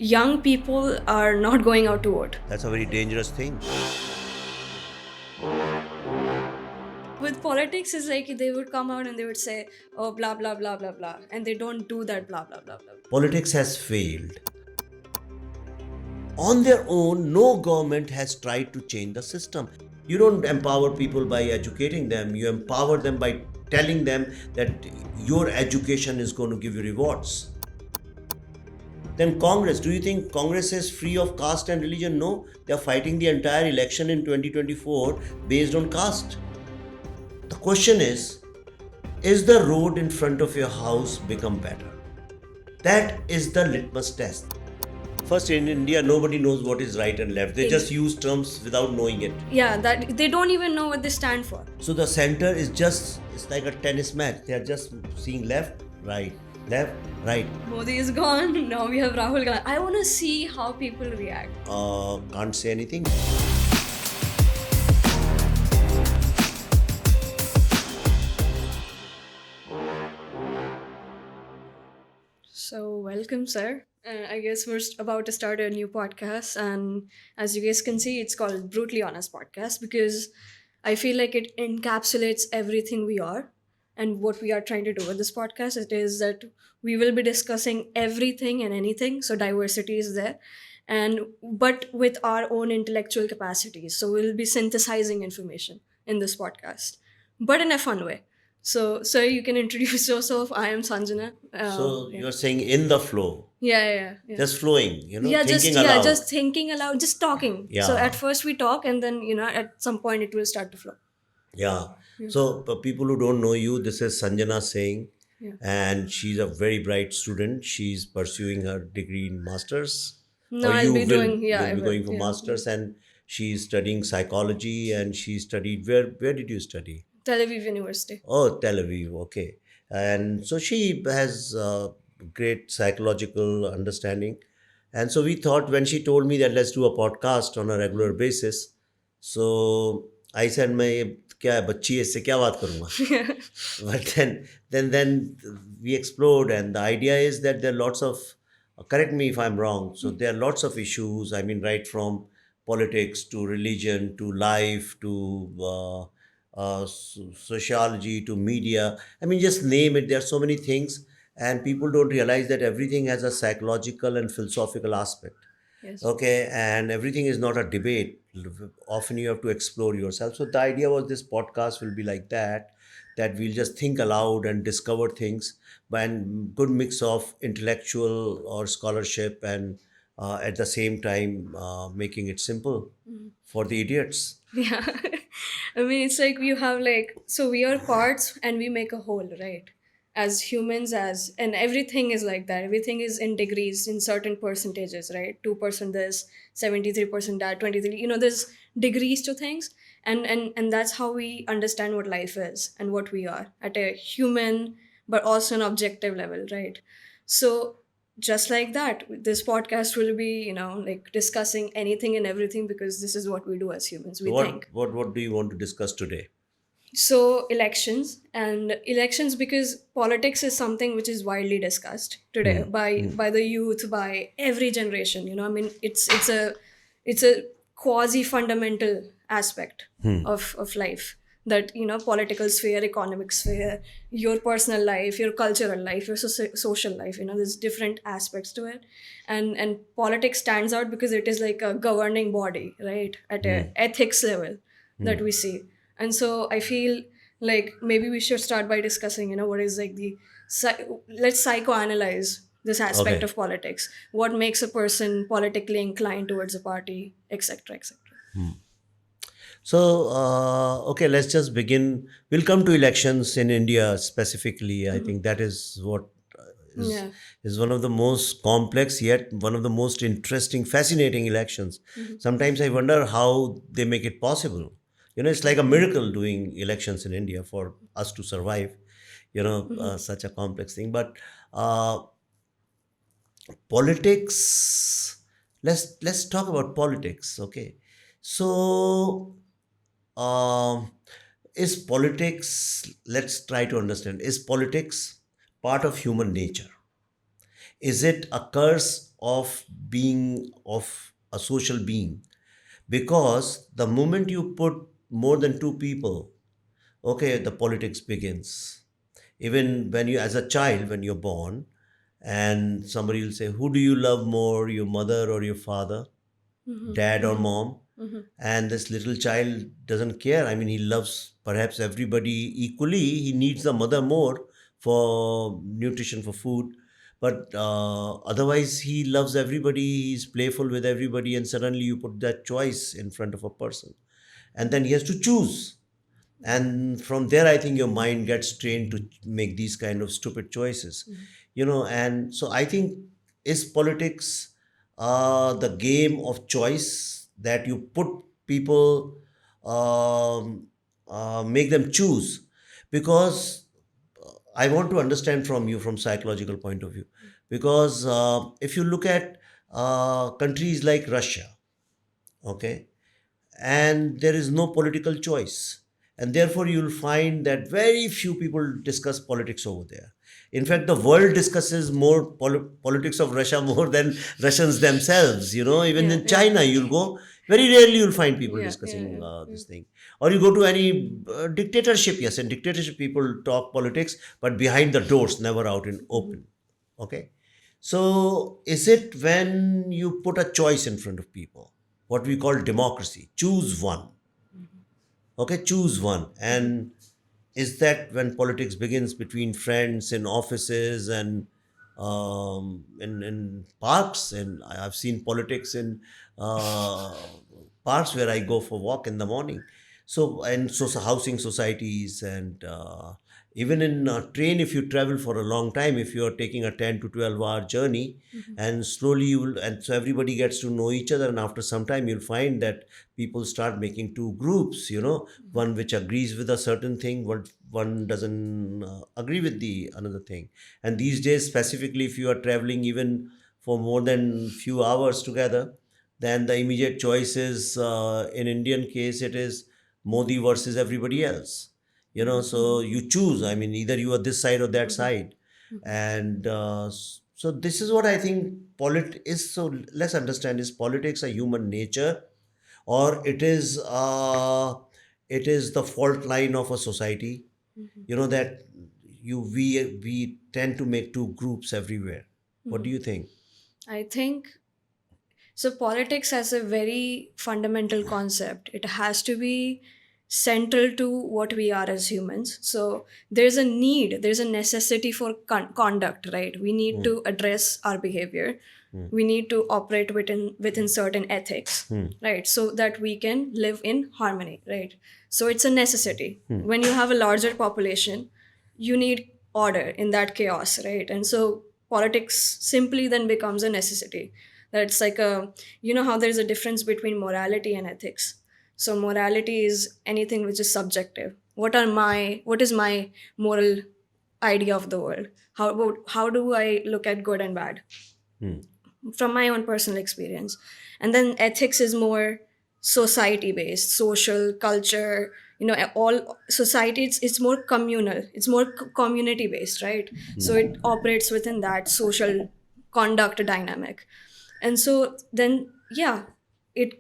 young people are not going out to vote. That's a very dangerous thing. With politics, it's like they would come out and they would say, oh, blah, blah, blah, blah, blah. And they don't do that blah, blah, blah, blah. Politics has failed. On their own, no government has tried to change the system. You don't empower people by educating them, you empower them by telling them that your education is going to give you rewards. Then Congress, do you think Congress is free of caste and religion? No, they are fighting the entire election in 2024 based on caste. The question is the road in front of your house become better? That is the litmus test. First, in India, nobody knows what is right and left. They just use terms without knowing it. Yeah, that they don't even know what they stand for. So the center is just, it's like a tennis match. They are just seeing left, right, left, right. Modi is gone. Now we have Rahul Gandhi. I want to see how people react. Can't say anything. So, welcome, sir. I guess we're about to start a new podcast, and as you guys can see, it's called Brutally Honest Podcast because I feel like it encapsulates everything we are and what we are trying to do with this podcast. It is that we will be discussing everything and anything, so diversity is there, and but with our own intellectual capacities. So we'll be synthesizing information in this podcast, but in a fun way. So, sir, you can introduce yourself. I am Sanjana. So Yeah. you're saying in the flow, Yeah. just flowing, Yeah, thinking aloud. just thinking aloud, just talking. Yeah. So at first we talk, and then at some point it will start to flow. Yeah. So for people who don't know you, this is Sanjana saying, Yeah. and she's a very bright student. She's pursuing her degree in masters. No, Or I'll you be will, doing. Yeah, will I be will, going for yeah. masters, and she's studying psychology, and she studied where did you study? Tel Aviv University. Oh, Tel Aviv. Okay. And so she has great psychological understanding. And so we thought, when she told me that let's do a podcast on a regular basis, so I said, मैं क्या है, बच्ची है, इससे क्या बात करूँगा? But then we explored, and the idea is that there are lots of, correct me if I'm wrong, so there are lots of issues. I mean, right from politics to religion to life to sociology to media. I mean, just name it. There are so many things, and people don't realize that everything has a psychological and philosophical aspect. Yes. Okay, and everything is not a debate. Often you have to explore yourself. So the idea was this podcast will be like that we'll just think aloud and discover things, by a good mix of intellectual or scholarship, and at the same time making it simple for the idiots. Yeah. I mean, it's like you have so we are parts and we make a whole, right? As humans, and everything is like that. Everything is in degrees, in certain percentages, right? 2% this, 73% that, 23. There's degrees to things, and that's how we understand what life is and what we are at a human, but also an objective level, right? So just like that, this podcast will be discussing anything and everything because this is what we do as humans. We So think. what do you want to discuss today? So elections because politics is something which is widely discussed today by the youth, by every generation. I mean, it's a quasi fundamental aspect of life, that political sphere, economic sphere, your personal life, your cultural life, your social life. There's different aspects to it, and politics stands out because it is like a governing body, right, at a ethics level that we see. And so I feel like maybe we should start by discussing, what is like let's psychoanalyze this aspect Okay. of politics. What makes a person politically inclined towards a party, etc., etc. So, okay, let's just begin. We'll come to elections in India specifically. I think that is what is, Yeah. is one of the most complex, yet one of the most interesting, fascinating elections. Sometimes I wonder how they make it possible. It's like a miracle doing elections in India for us to survive, such a complex thing. But politics, let's talk about politics, okay? So, um, is politics, let's try to understand, is politics part of human nature? Is it a curse of being of a social being, because the moment you put more than two people, okay, the politics begins. Even when you, as a child, when you're born, and somebody will say, who do you love more, your mother or your father, dad or mom? And this little child doesn't care. I mean, he loves perhaps everybody equally. He needs the mother more for nutrition, for food, but otherwise he loves everybody. He's playful with everybody, and suddenly you put that choice in front of a person, and then he has to choose. And from there, I think your mind gets trained to make these kind of stupid choices, and so I think, is politics the game of choice, that you put people, um, make them choose? Because I want to understand from you from psychological point of view, because if you look at countries like Russia, okay, and there is no political choice, and therefore you'll find that very few people discuss politics over there. In fact, the world discusses more politics of Russia more than Russians themselves. Even Yeah, in yeah, China, you'll go, very rarely you'll find people yeah, yeah, discussing yeah, yeah. this thing. Or you go to any dictatorship, yes, in dictatorship people talk politics, but behind the doors, never out in open. Okay, so is it when you put a choice in front of people, what we call democracy, choose one? Okay, choose one. And is that when politics begins between friends in offices and in parks? And I've seen politics in uh, parks where I go for walk in the morning. So, and so housing societies, and even in a train, if you travel for a long time, if you are taking a 10 to 12-hour journey, and slowly you will, and so everybody gets to know each other, and after some time you'll find that people start making two groups, one which agrees with a certain thing, one doesn't agree with the another thing. And these days, specifically, if you are traveling even for more than few hours together, then the immediate choice is, in Indian case, it is Modi versus everybody else. So you choose. I mean, either you are this side or that side, and so this is what I think is. So let's understand: is politics a human nature, or it is the fault line of a society? That we tend to make two groups everywhere. What do you think? I think so. Politics has a very fundamental concept. It has to be central to what we are as humans. So there's a need, there's a necessity for conduct, right? We need to address our behavior. We need to operate within certain ethics, right? So that we can live in harmony, right? So it's a necessity. When you have a larger population, you need order in that chaos, right? And so politics simply then becomes a necessity. That's like a, how there's a difference between morality and ethics. So morality is anything which is subjective. What is my moral idea of the world? How do I look at good and bad from my own personal experience? And then ethics is more society based, social culture, all society, it's more communal, it's more community based, right? So it operates within that social conduct dynamic. And so then, yeah, it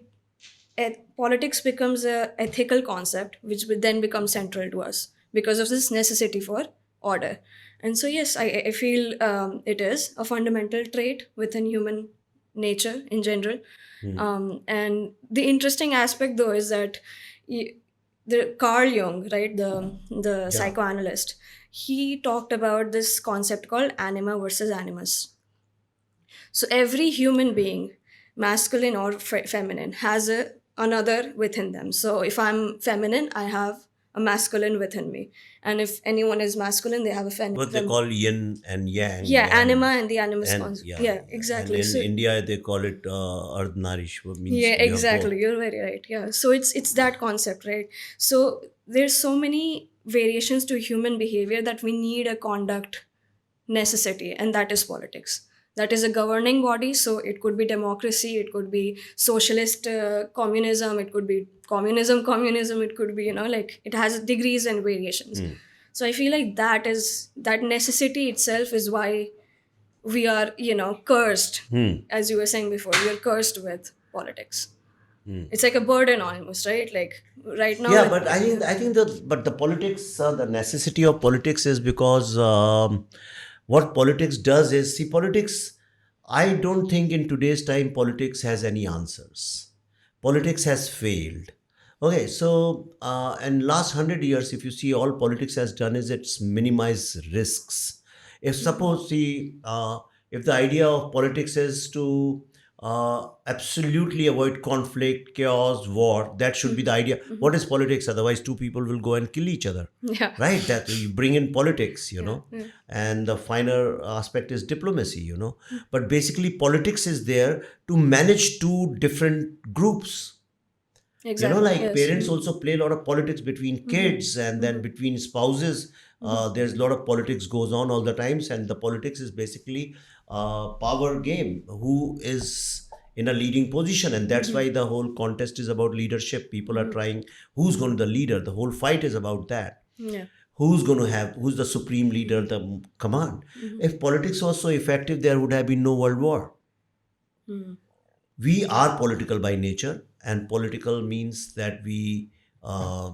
politics becomes a ethical concept which will then become central to us because of this necessity for order. And so yes, I feel it is a fundamental trait within human nature in general. And the interesting aspect though is that the Carl Jung, right, the Yeah. psychoanalyst, he talked about this concept called anima versus animus. So every human being, masculine or feminine, has another within them. So if I'm feminine, I have a masculine within me, and if anyone is masculine, they have a What they call yin and yang, yeah, anima and the animus and concept. yeah, Yeah, yeah. And exactly. in So India they call it ardhnarishwa, means yeah, you have both. exactly. You're very right. Yeah. So it's that concept, right? So there's so many variations to human behavior that we need a conduct necessity, and that is politics. That is a governing body. So it could be democracy, it could be socialist communism, it could be communism, it could be, like it has degrees and variations. So I feel like that necessity itself is why we are, cursed, as you were saying before, we are cursed with politics. It's like a burden almost, right? Like right now Yeah, with, but I think the politics, the necessity of politics is because what politics does is, see, politics. I don't think in today's time politics has any answers. Politics has failed. Okay, so in last 100 years, if you see, all politics has done is it's minimize risks. If suppose if the idea of politics is to absolutely avoid conflict, chaos, war, that should be the idea. What is politics? Otherwise, two people will go and kill each other, yeah, right? That you bring in politics, yeah, yeah, and the finer aspect is diplomacy, but basically politics is there to manage two different groups. exactly, Like yes. parents also play a lot of politics between kids, and then between spouses. There's a lot of politics goes on all the times, and the politics is basically power game. Who is in a leading position, and that's why the whole contest is about leadership. People are trying who's going to be the leader. The whole fight is about that. Yeah. Who's the supreme leader, the command. If politics was so effective, there would have been no world war. We are political by nature, and political means that we uh,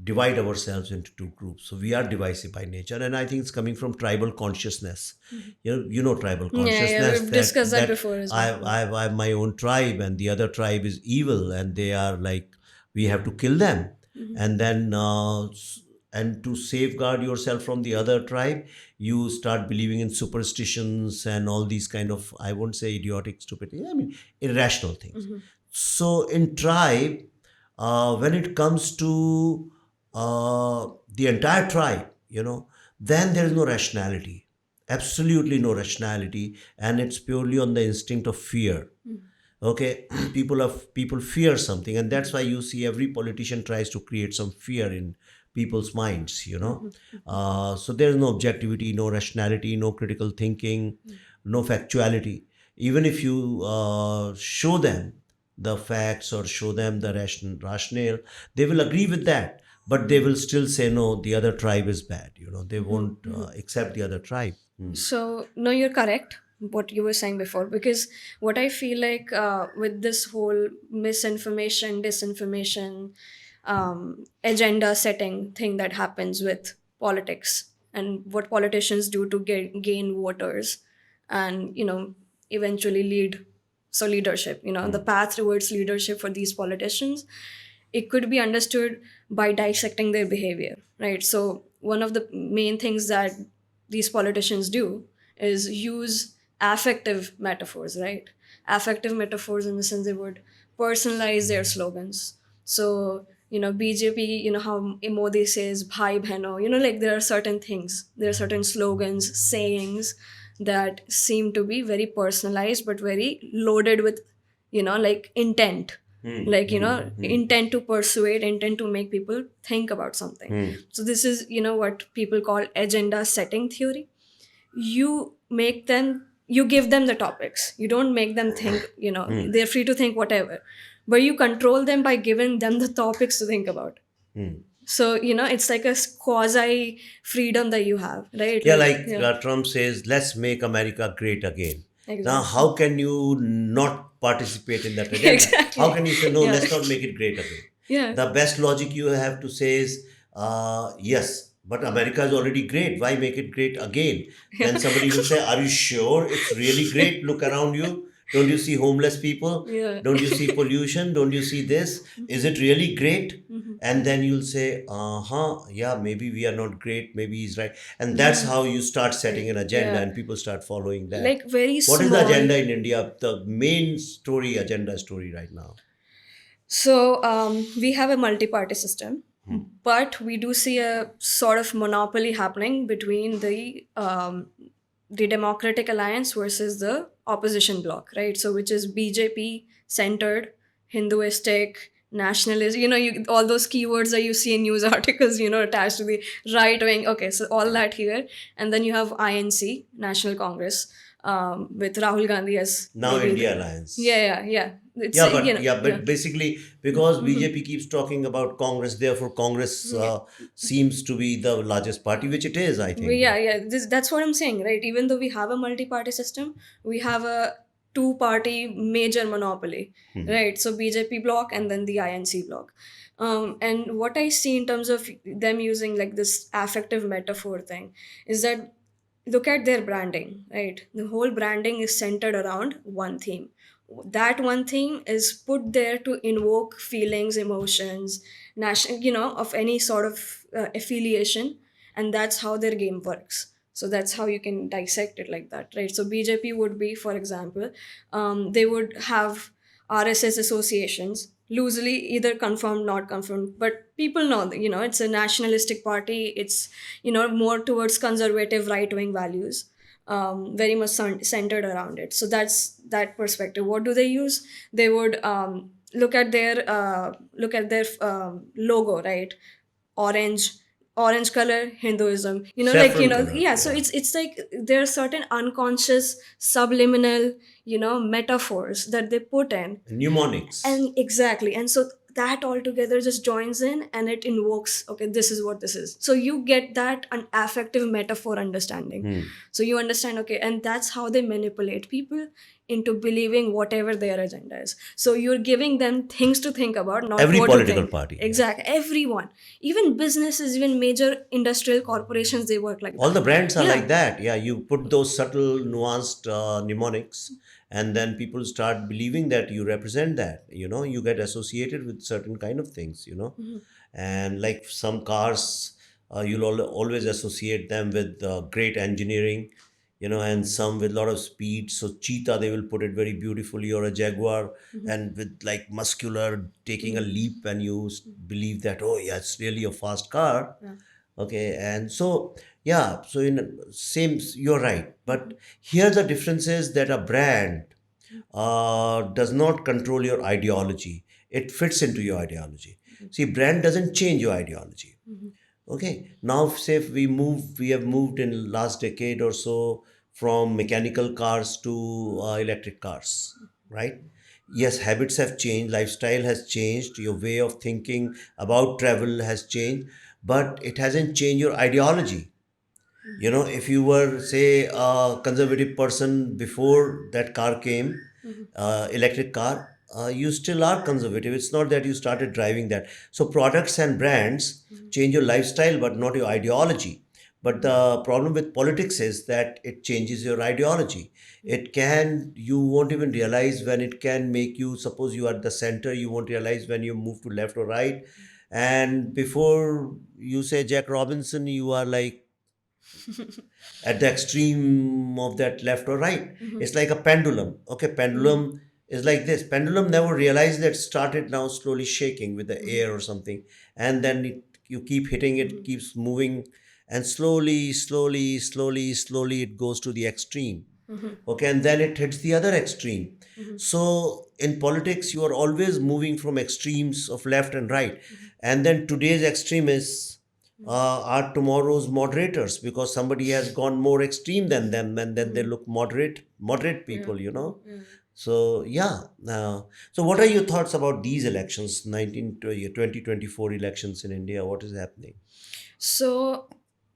divide ourselves into two groups. So we are divisive by nature, and I think it's coming from tribal consciousness. Tribal Yeah, yeah, consciousness, we've that discussed that that before as I, well. I have my own tribe, and the other tribe is evil, and they are like, we have to kill them, and then and to safeguard yourself from the other tribe, you start believing in superstitions and all these kind of, I won't say idiotic, stupid, I mean irrational things. So in tribe, when it comes to the entire tribe, then there is no rationality, absolutely no rationality, and it's purely on the instinct of fear. Okay, people fear something, and that's why you see every politician tries to create some fear in people's minds. So there's no objectivity, no rationality, no critical thinking, no factuality. Even if you show them the facts or show them the rationale, they will agree with that, but they will still say no, the other tribe is bad. They won't accept the other tribe. So, no, you're correct, what you were saying before, because what I feel like with this whole misinformation, disinformation, agenda setting thing that happens with politics and what politicians do to gain voters and, eventually leadership, the path towards leadership for these politicians, it could be understood by dissecting their behavior, right? So one of the main things that these politicians do is use affective metaphors, right? Affective metaphors in the sense they would personalize their slogans. So, BJP, how Modi says bhai bhano, like there are certain things, there are certain slogans, sayings that seem to be very personalized but very loaded with, like intent, like intent to persuade, intent to make people think about something. So this is what people call agenda setting theory. You give them the topics, you don't make them think, they're free to think whatever, but you control them by giving them the topics to think about. So it's like a quasi freedom that you have, right? Yeah, Like, like yeah, Trump says, let's make America great again. Now, exactly. how can you not participate in that agenda? How Exactly. can you say, no, Yeah. let's not make it great again? Yeah. The best logic you have to say is, yes, but America is already great. Why make it great again? Then somebody will say, are you sure it's really great? Look around you. Don't you see homeless people? Yeah. Don't you see pollution? Don't you see this? Is it really great? And then you'll say, yeah, maybe we are not great. Maybe he's right. And that's how you start setting an agenda, Yeah. and people start following that. Like very What is the small. agenda in India? The main story, agenda story right now. So we have a multi-party system, but we do see a sort of monopoly happening between the Democratic Alliance versus the opposition bloc, right? So which is BJP centered, Hinduistic, nationalist, all those keywords that you see in news articles, attached to the right wing. Okay, so all that here. And then you have INC, National Congress, with Rahul Gandhi as Now maybe India the, Alliance. yeah. It's But basically, because BJP keeps talking about Congress, therefore Congress yeah. seems to be the largest party, which it is, I think. That's what I'm saying, right? Even though we have a multi-party system, we have a two-party major monopoly, right? So BJP bloc and then the INC bloc. And what I see in terms of them using like this affective metaphor thing is that look at their branding, right? The whole branding is centered around one theme. That one theme is put there to invoke feelings, emotions, national, of any sort of affiliation, and that's how their game works. So that's how you can dissect it like that, right? So BJP would be, for example, they would have RSS associations, loosely either confirmed, not confirmed, but people know that, it's a nationalistic party. It's, more towards conservative right wing values, very much centered around it. So that's that perspective. What do they use? They would look at their logo, right? orange orange color, Hinduism, Saffron color, yeah. So yeah. it's like there are certain unconscious subliminal, metaphors that they put in. Mnemonics. And exactly, and so that all together just joins in and it invokes, okay, this is what this is. So you get that an affective metaphor understanding. So you understand, okay, and that's how they manipulate people into believing whatever their agenda is. So you're giving them things to think about, not Every what to political think. party, yeah. Exactly, everyone, even businesses, even major industrial corporations, they work like All that. the brands are Yeah. like that. Yeah, you put those subtle, nuanced mnemonics, and then people start believing that you represent that. You get associated with certain kind of things. And like some cars, you'll always associate them with great engineering. And some with a lot of speed. So cheetah, they will put it very beautifully, or a jaguar, and with like muscular, taking a leap, and you believe that, oh yeah, it's really a fast car. Yeah. Okay, and so yeah, so in same, you're right, but here the difference is that a brand does not control your ideology. It fits into your ideology. See, brand doesn't change your ideology. Okay, now say if we have moved in last decade or so from mechanical cars to electric cars, right? Yes, habits have changed, lifestyle has changed, your way of thinking about travel has changed, but it hasn't changed your ideology. If you were, say, a conservative person before that car came, electric car, you still are conservative. It's not that you started driving that. So products and brands change your lifestyle, but not your ideology. But the problem with politics is that it changes your ideology. You won't even realize when it can make you, suppose you are at the center, you won't realize when you move to left or right. And before you say Jack Robinson, you are like at the extreme of that left or right. It's like a pendulum. Okay, pendulum is like this. Pendulum never realized that started now slowly shaking with the air or something, and then you keep hitting it, keeps moving, and slowly it goes to the extreme. Okay, and then it hits the other extreme. So in politics, you are always moving from extremes of left and right, and then today's extremists are tomorrow's moderators, because somebody has gone more extreme than them, and then they look moderate people. So yeah. So what are your thoughts about these elections, 2024 elections in India? What is happening? So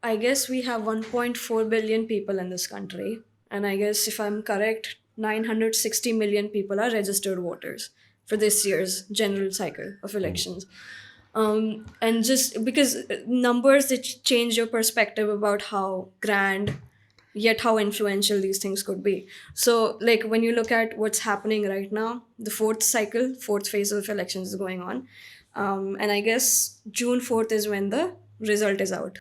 I guess we have 1.4 billion people in this country. And I guess if I'm correct, 960 million people are registered voters for this year's general cycle of elections. And just because numbers, it change your perspective about how grand yet how influential these things could be. So like when you look at what's happening right now, the fourth phase of elections is going on. And I guess June 4th is when the result is out.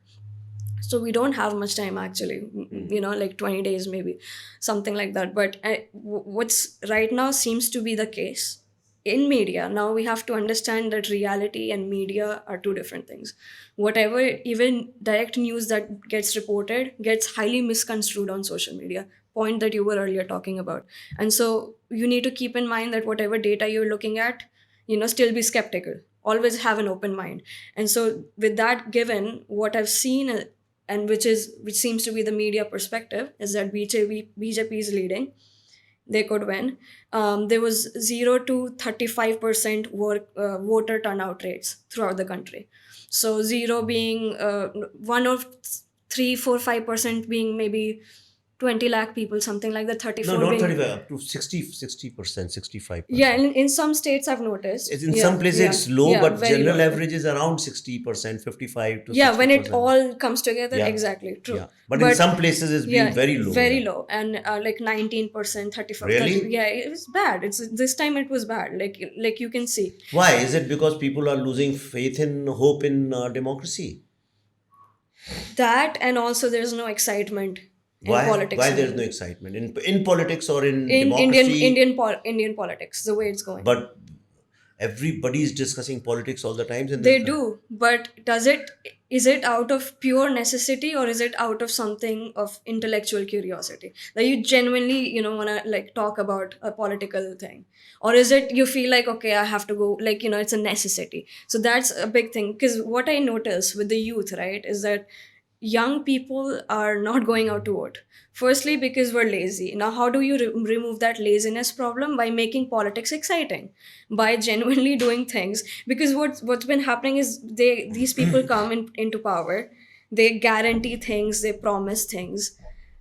So we don't have much time actually, like 20 days maybe, something like that. But what's right now seems to be the case in media. Now we have to understand that reality and media are two different things. Whatever, even direct news that gets reported gets highly misconstrued on social media, point that you were earlier talking about. And so you need to keep in mind that whatever data you're looking at, still be skeptical, always have an open mind. And so with that given, what I've seen and which seems to be the media perspective, is that BJP is leading, they could win. There was 0 to 35% voter turnout rates throughout the country. So zero being one of 3, 4, 5% being maybe 20 lakh people, something like that. No, 34 not being 35, up to 60%, yeah. 65%. In some states I've noticed. In Yeah, some places yeah, it's low, yeah, but very general low. average is around 60%, 55 to Yeah, when it 60%. all comes together, Yeah, exactly true. yeah. But in But some places it's been yeah, very low. very Yeah. low, and like 19%, 35, 30. Really? Yeah, it was bad. It's this time it was bad. Like you can see Why? Is it because people are losing faith in hope in democracy? that, and also there's no excitement in Why? politics Why there's no anymore. excitement in politics or in In democracy? Indian politics, the way it's going. But everybody is discussing politics all the times in this They country. do, but is it out of pure necessity, or is it out of something of intellectual curiosity that you genuinely, want to like talk about a political thing? Or is it you feel like, okay, I have to go, like, it's a necessity. So that's a big thing, because what I notice with the youth, right, is that young people are not going out to vote. Firstly, because we're lazy. Now, how do you remove that laziness problem? By making politics exciting, by genuinely doing things. Because what's been happening is these people come into power, they guarantee things, they promise things,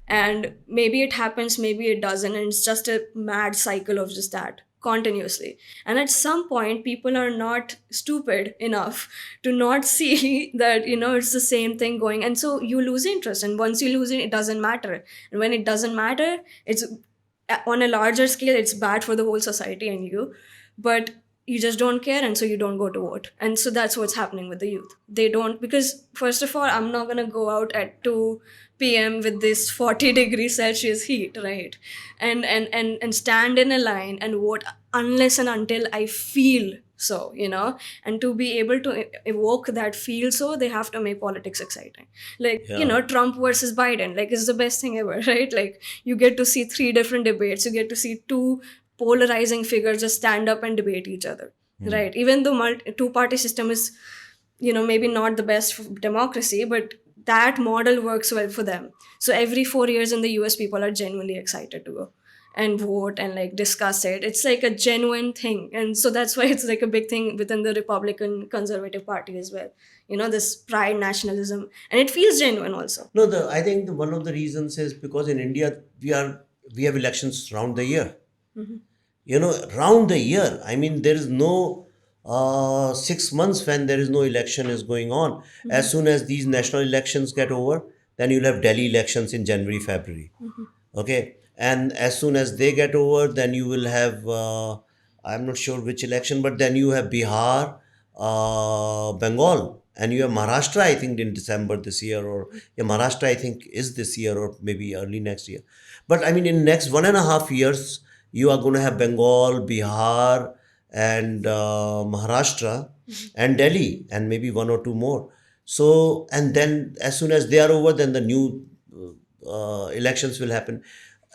and maybe it happens, maybe it doesn't, and it's just a mad cycle of just that continuously. And at some point, people are not stupid enough to not see that it's the same thing going, and so you lose interest. And once you lose it, it doesn't matter. And when it doesn't matter, it's on a larger scale, it's bad for the whole society and you. But you just don't care, and so you don't go to vote. And so that's what's happening with the youth. They don't, because first of all, I'm not going to go out at 2 p.m. with this 40-degree Celsius heat, right? And stand in a line and vote unless and until I feel so. And to be able to evoke that feel so, they have to make politics exciting. Like, Yeah. Trump versus Biden, like, is the best thing ever. Right? Like, you get to see three different debates, you get to see two polarizing figures just stand up and debate each other. Right? Even though two-party system is maybe not the best for democracy, but that model works well for them. So every 4 years in the US, people are genuinely excited to go and vote and like discuss it. It's like a genuine thing, and so that's why it's like a big thing within the Republican Conservative Party as well. This pride, nationalism, and it feels genuine also. No, I think one of the reasons is because in India we have elections round the year. Round the year. I mean, there is no 6 months when there is no election is going on. As soon as these national elections get over, then you'll have Delhi elections in January, February. Okay, and as soon as they get over, then you will have I'm not sure which election, but then you have Bihar, Bengal, and you have Maharashtra. I think in December this year, or yeah, Maharashtra I think is this year or maybe early next year. But I mean, in next 1.5 years, you are going to have Bengal, Bihar, and Maharashtra, and Delhi, and maybe one or two more. So, and then as soon as they are over, then the new elections will happen.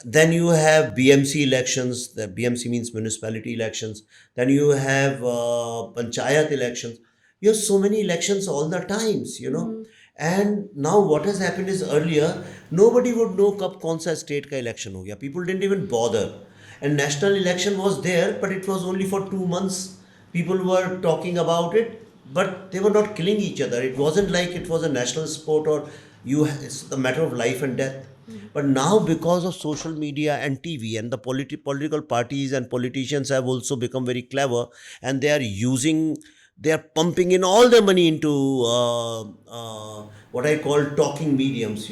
Then you have BMC elections. The BMC means municipality elections. Then you have panchayat elections. You have so many elections all the times. And now what has happened is earlier nobody would know कब कौन सा state का election हो गया. People didn't even bother. And national election was there, but it was only for 2 months. People were talking about it, but they were not killing each other. It wasn't like it was a national sport or it's a matter of life and death. But now, because of social media and TV, and the political parties and politicians have also become very clever, and they are pumping in all the money into what I call talking mediums.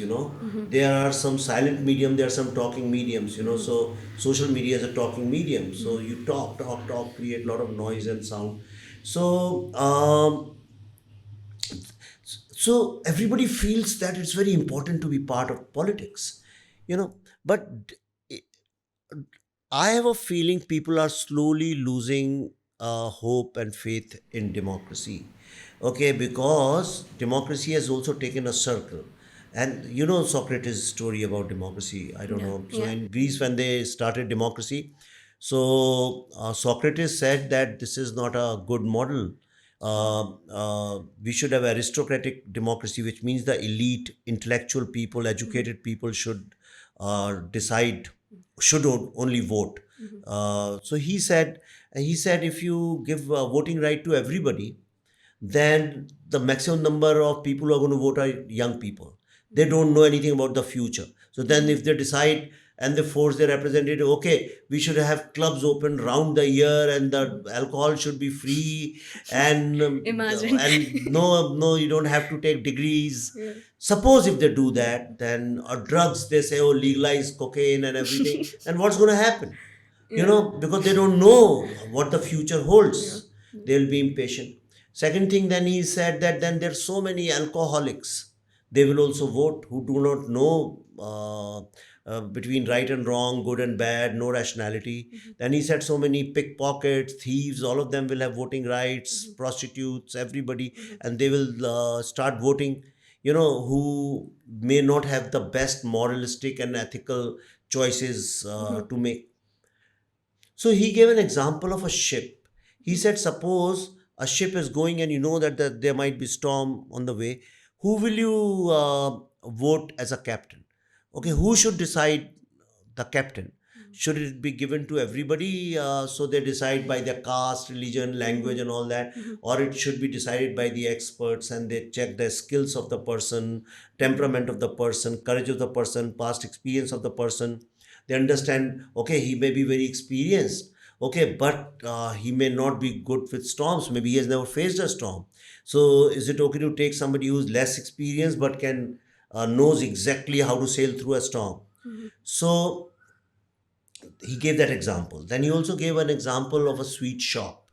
There are some silent medium, there are some talking mediums. So social media is a talking medium. So you talk, create a lot of noise and sound. So so everybody feels that it's very important to be part of politics. But I have a feeling people are slowly losing hope and faith in democracy. Okay, because democracy has also taken a circle. And Socrates' story about democracy. I don't Yeah, know. So yeah. in Greece, when they started democracy, so Socrates said that this is not a good model. We should have aristocratic democracy, which means the elite, intellectual people, educated people should decide, should only vote. So he said, if you give voting right to everybody, then the maximum number of people who are going to vote are young people. They don't know anything about the future. So then, if they decide and they force their representative, okay, we should have clubs open round the year, and the alcohol should be free, and Imagine. and no, you don't have to take degrees. Yeah. Suppose if they do that, then or drugs, they say, oh, legalize cocaine and everything, then what's going to happen? Yeah. Because they don't know what the future Yeah. holds. They'll be impatient. Second thing, then he said that then there's so many alcoholics. They will also vote who do not know between right and wrong, good and bad, no rationality. Then he said so many pickpockets, thieves, all of them will have voting rights, prostitutes, everybody, and they will start voting. Who may not have the best moralistic and ethical choices to make. So he gave an example of a ship. He said, suppose a ship is going and you know that there might be storm on the way. Who will you vote as a captain? Okay, who should decide the captain? Should it be given to everybody so they decide by their caste, religion, language, and all that? Or it should be decided by the experts and they check the skills of the person, temperament of the person, courage of the person, past experience of the person. They understand, okay, he may be very experienced, okay, but he may not be good with storms. Maybe he has never faced a storm. So is it okay to take somebody who's less experienced but can knows exactly how to sail through a storm? So he gave that example. Then he also gave an example of a sweet shop.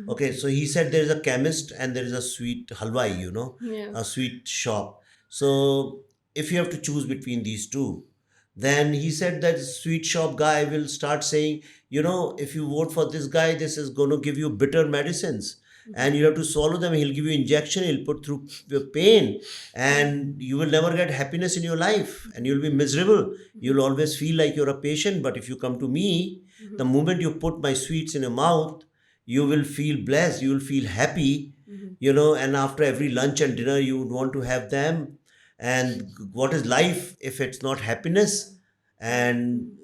Okay, so he said there is a chemist and there is a sweet halwai, Yeah. a sweet shop. So if you have to choose between these two, then he said that sweet shop guy will start saying, if you vote for this guy, this is going to give you bitter medicines and you have to swallow them. He'll give you injection, he'll put through your pain, and you will never get happiness in your life and you'll be miserable. You'll always feel like you're a patient. But if you come to me, the moment you put my sweets in your mouth, you will feel blessed, you will feel happy, and after every lunch and dinner you would want to have them. And what is life if it's not happiness? And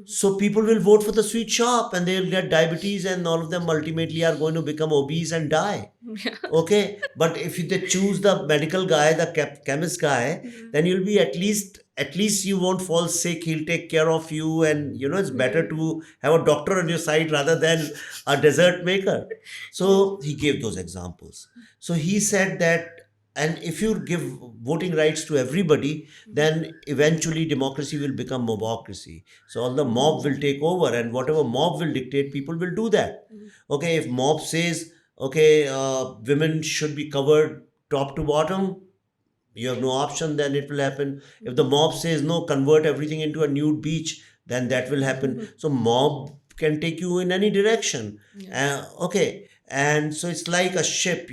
so people will vote for the sweet shop and they'll get diabetes, and all of them ultimately are going to become obese and die. Okay, but if they choose the medical guy, the chemist guy, then you'll be at least you won't fall sick. He'll take care of you, and it's better to have a doctor on your side rather than a dessert maker. So he gave those examples. So he said that, and if you give voting rights to everybody, then eventually democracy will become mobocracy. So all the mob will take over, and whatever mob will dictate, people will do that. Okay, if mob says, okay, women should be covered top to bottom, you have no option, then it will happen. If the mob says no, convert everything into a nude beach, then that will happen. So mob can take you in any direction. Okay, and so it's like a ship.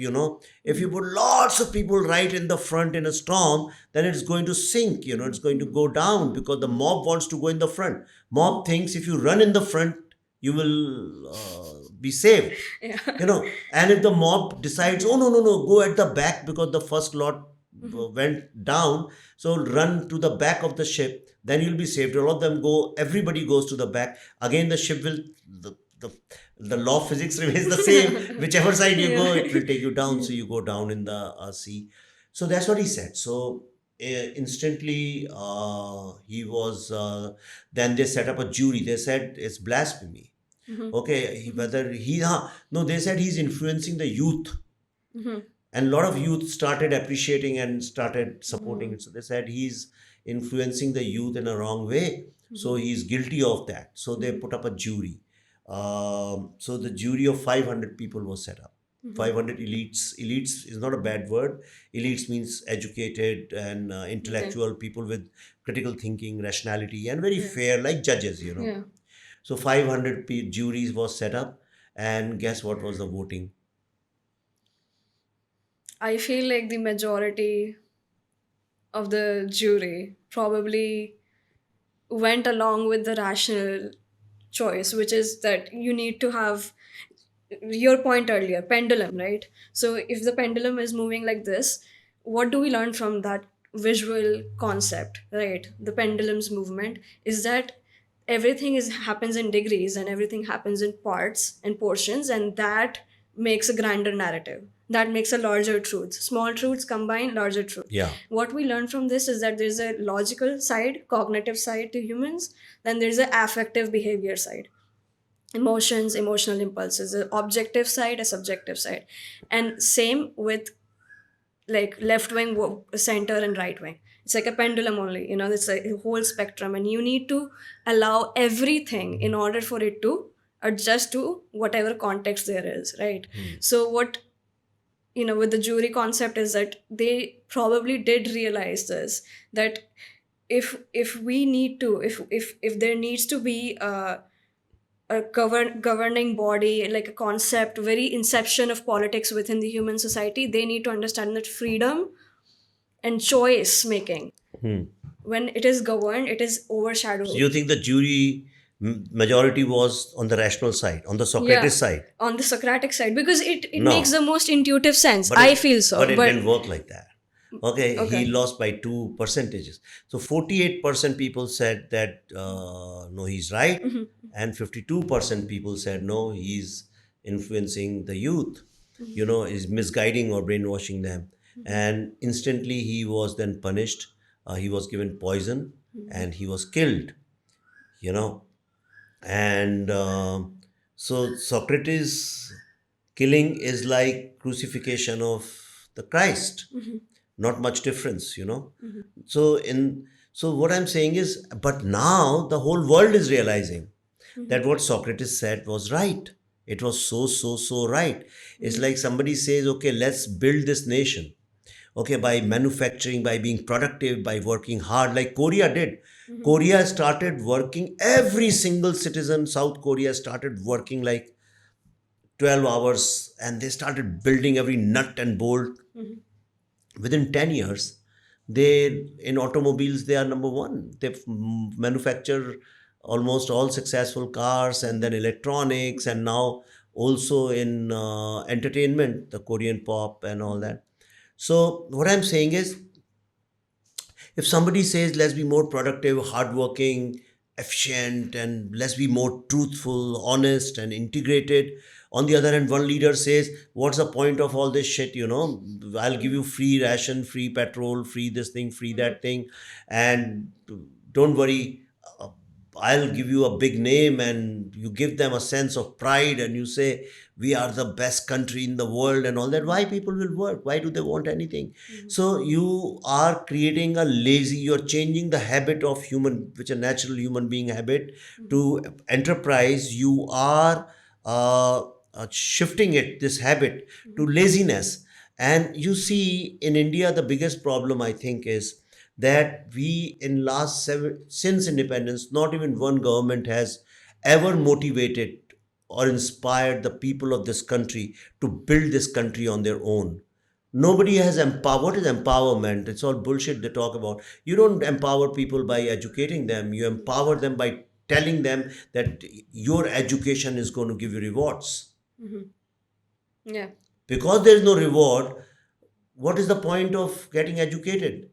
If you put lots of people right in the front in a storm, then it's going to sink. It's going to go down because the mob wants to go in the front. Mob thinks if you run in the front, you will be saved. Yeah. And if the mob decides, oh, no, no, no, go at the back because the first lot went down, so run to the back of the ship, then you'll be saved. All of them go, everybody goes to the back. Again, the ship will, the law of physics remains the same. Whichever side you go, it will take you down. So you go down in the sea. So that's what he said. So instantly, he was, then they set up a jury. They said it's blasphemy. Okay, whether no, they said he's influencing the youth. And a lot of youth started appreciating and started supporting it. So they said he's influencing the youth in a wrong way. So he's guilty of that. So they put up a jury. So the jury of 500 people was set up. 500 elites. Elites is not a bad word. Elites means educated and intellectual people with critical thinking, rationality, and very fair, like judges, Yeah. So 500 juries was set up, and guess what was the voting? I feel like the majority of the jury probably went along with the rational choice, which is that you need to have your point earlier, pendulum, right? So if the pendulum is moving like this, what do we learn from that visual concept, right? The pendulum's movement is that everything is happens in degrees and everything happens in parts and portions, and that makes a grander narrative, that makes a larger truth. Small truths combine larger truth. Yeah. What we learn from this is that there's a logical side, cognitive side to humans, then there's a affective behavior side, emotions, emotional impulses, a objective side, a subjective side. And same with like left wing, center and right wing. It's like a pendulum only, it's a whole spectrum, and you need to allow everything in order for it to adjust to whatever context there is, right? So what, with the jury concept is that they probably did realize this, that if we need to, if there needs to be a governing body, like a concept, very inception of politics within the human society, they need to understand that freedom and choice making, when it is governed, it is So overshadowed. you think the jury majority was on the rational side, on the Yeah, Socrates side? on the Socratic side, because it makes No, the most intuitive sense, but I it feel so. but it But didn't work like that. Okay, he okay. lost by 2 percentages. So 48% people said that no, he's right, and 52% people said no, he's influencing the youth. Is misguiding or brainwashing them, and instantly he was then punished. He was given poison, and he was killed. You know, and so Socrates killing is like crucifixion of the Christ, not much difference. So what I'm saying is, but now the whole world is realizing that what Socrates said was right. It was so right. It's like somebody says, okay, let's build this nation, okay, by manufacturing, by being productive, by working hard, like Korea did. Korea started working, every single citizen, South Korea started working like 12 hours, and they started building every nut and bolt. Within 10 years, they, in automobiles, they are number one. They manufacture almost all successful cars, and then electronics, and now also in entertainment, the Korean pop and all that. So what I'm saying is, if somebody says let's be more productive, hardworking, efficient, and let's be more truthful, honest, and integrated, on the other hand, one leader says, what's the point of all this shit? I'll give you free ration, free petrol, free this thing, free that thing, and don't worry, uh, I'll give you a big name, and you give them a sense of pride, and you say, we are the best country in the world and all that. Why people will work? Why do they want anything? So you are creating a lazy, you're changing the habit of human, which a natural human being habit, to enterprise. You are shifting this habit to laziness. And you see, in India, the biggest problem, I think, is that we, in last since independence, not even one government has ever motivated or inspired the people of this country to build this country on their own. Nobody has empowered. What is empowerment? It's all bullshit they talk about. You don't empower people by educating them. You empower them by telling them that your education is going to give you rewards. Yeah. Because there is no reward, what is the point of getting educated?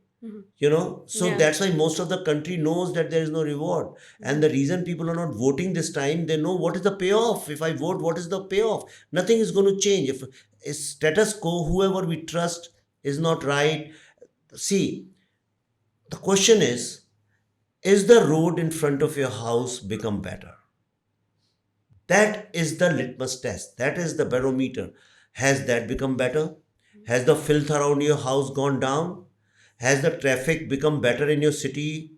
So Yeah. that's why most of the country knows that there is no reward. And the reason people are not voting this time, they know what is the payoff. If I vote, what is the payoff? Nothing is going to change. If it's status quo, whoever we trust is not right. See, the question is the road in front of your house become better? That is the litmus test. That is the barometer. Has that become better? Has the filth around your house gone down? Has the traffic become better in your city?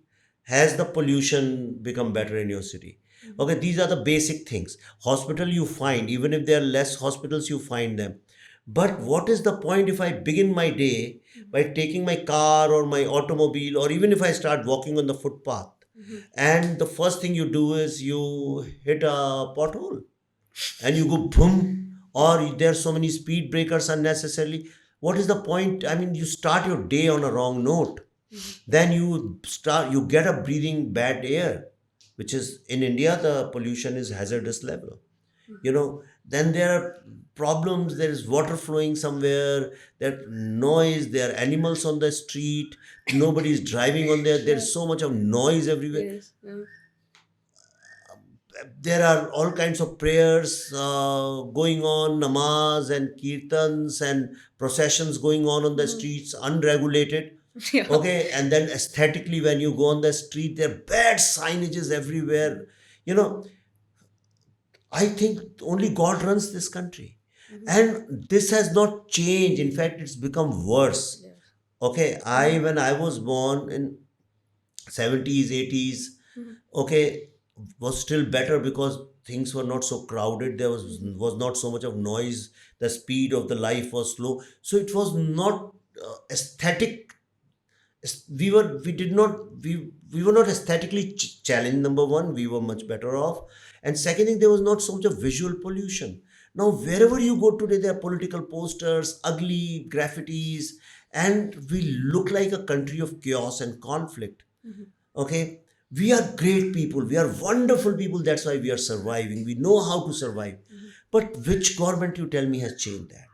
Has the pollution become better in your city? Okay, these are the basic things. Hospital you find, even if there are less hospitals, you find them. But what is the point if I begin my day by taking my car or my automobile, or even if I start walking on the footpath, and the first thing you do is you hit a pothole and you go boom, or there are so many speed breakers unnecessarily. What is the point? I mean, you start your day on a wrong note. Then you get a breathing bad air, which is, in India, the pollution is hazardous level. Then there are problems. There is water flowing somewhere, there noise, there are animals on the street, nobody is driving on there, Yeah. there's so much of noise everywhere. Yes. Yeah. There are all kinds of prayers going on, namaz and kirtans and processions going on the streets, unregulated. Yeah. Okay, and then aesthetically, when you go on the street, there are bad signages everywhere. You know, I think only God runs this country. And this has not changed. In fact, it's become worse. Yes. Okay, when I was born in 70s, 80s, okay, was still better because things were not so crowded. There was not so much of noise. The speed of the life was slow. So it was not aesthetic. We were not aesthetically challenged. Number one, we were much better off, and second thing, there was not so much of visual pollution. Now wherever you go today, there are political posters, ugly graffitis, and we look like a country of chaos and conflict. Okay, we are great people, we are wonderful people, that's why we are surviving, we know how to survive. But which government, you tell me, has changed that?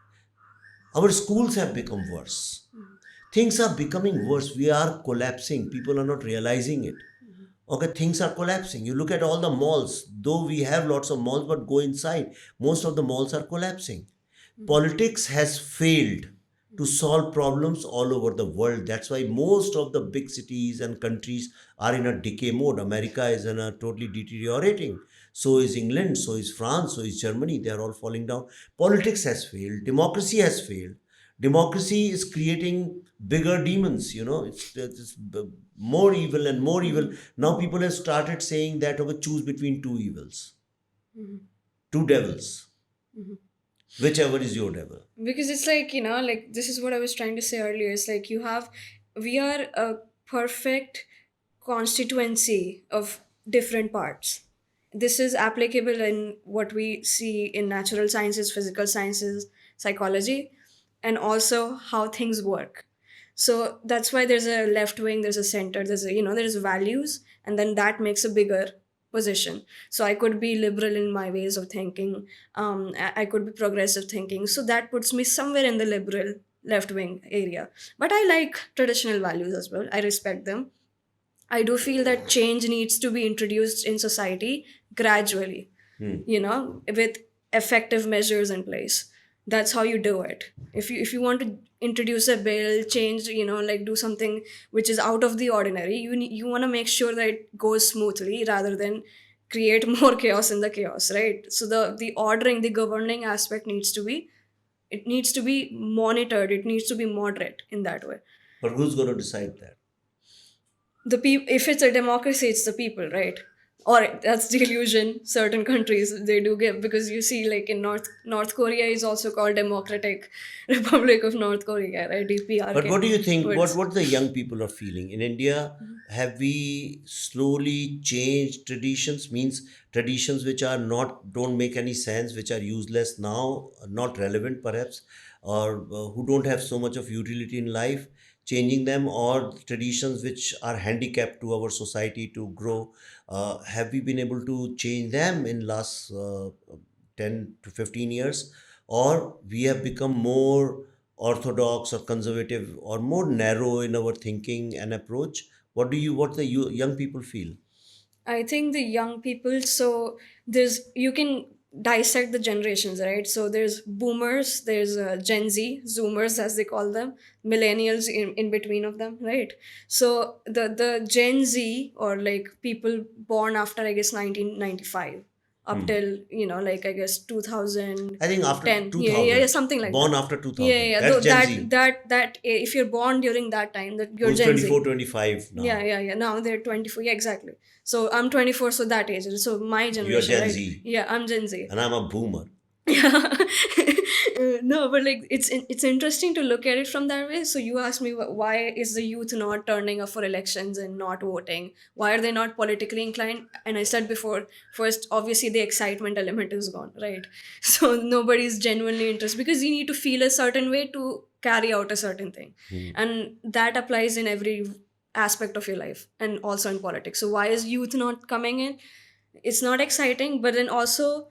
Our schools have become worse. Things are becoming worse. We are collapsing. People are not realizing it. Okay, things are collapsing. You look at all the malls, though we have lots of malls, but go inside. Most of the malls are collapsing. Politics has failed to solve problems all over the world. That's why most of the big cities and countries are in a decay mode. America is in a totally deteriorating. So is England, so is France, so is Germany. They are all falling down. Politics has failed. Democracy has failed. Democracy is creating bigger demons. It's more evil and more evil. Now people have started saying that, okay, choose between two evils, two devils, whichever is your devil. Because it's like, like this is what I was trying to say earlier. It's like we are a perfect constituency of different parts. This is applicable in what we see in natural sciences, physical sciences, psychology, and also how things work. So that's why there's a left wing, there's a center, there's values, and then that makes a bigger position. So I could be liberal in my ways of thinking. I could be progressive thinking. So that puts me somewhere in the liberal left wing area. But I like traditional values as well. I respect them. I do feel that change needs to be introduced in society gradually, with effective measures in place. That's how you do it. If you want to introduce a bill, change, like do something which is out of the ordinary, you want to make sure that it goes smoothly rather than create more chaos in the chaos, right? So the ordering, the governing aspect needs to be monitored. It needs to be moderate in that way. But who's going to decide that? The people, if it's a democracy, it's the people, right? Or that's the illusion certain countries they do give, because you see, like in North Korea is also called Democratic Republic of North Korea, right? But DPRK. what do you think? What Words. what the young people are feeling in India? Have we slowly changed traditions? Means traditions which are not don't make any sense, which are useless now, not relevant perhaps, or who don't have so much of utility in life. Changing them, or traditions which are handicapped to our society to grow. Have we been able to change them in last 10 to 15 years, or we have become more orthodox or conservative or more narrow in our thinking and approach? What the young people feel? I think the young people, so you can dissect the generations, right? So there's boomers, there's Gen Z, Zoomers as they call them, millennials in between of them, right? So the Gen Z, or like people born after, I guess, 1995 up till, like I guess I think after 2010. Yeah, yeah, yeah, 2000, something like born that. after Yeah, 2000, yeah. that's Though Gen Z, that if you're born during that time, that you're who's Gen Z. 24, 25 Yeah, now. yeah, yeah. Now they're 24. Yeah, exactly. So I'm 24, so that age. So my You're generation, Gen right? Z, Yeah, I'm Gen Z. and I'm a boomer. Yeah. No, but like it's interesting to look at it from that way. So you asked me, why is the youth not turning up for elections and not voting? Why are they not politically inclined? And I said before, first, obviously the excitement element is gone, right? So nobody's genuinely interested, because you need to feel a certain way to carry out a certain thing, and that applies in every aspect of your life and also in politics. So why is youth not coming in? It's not exciting, but then also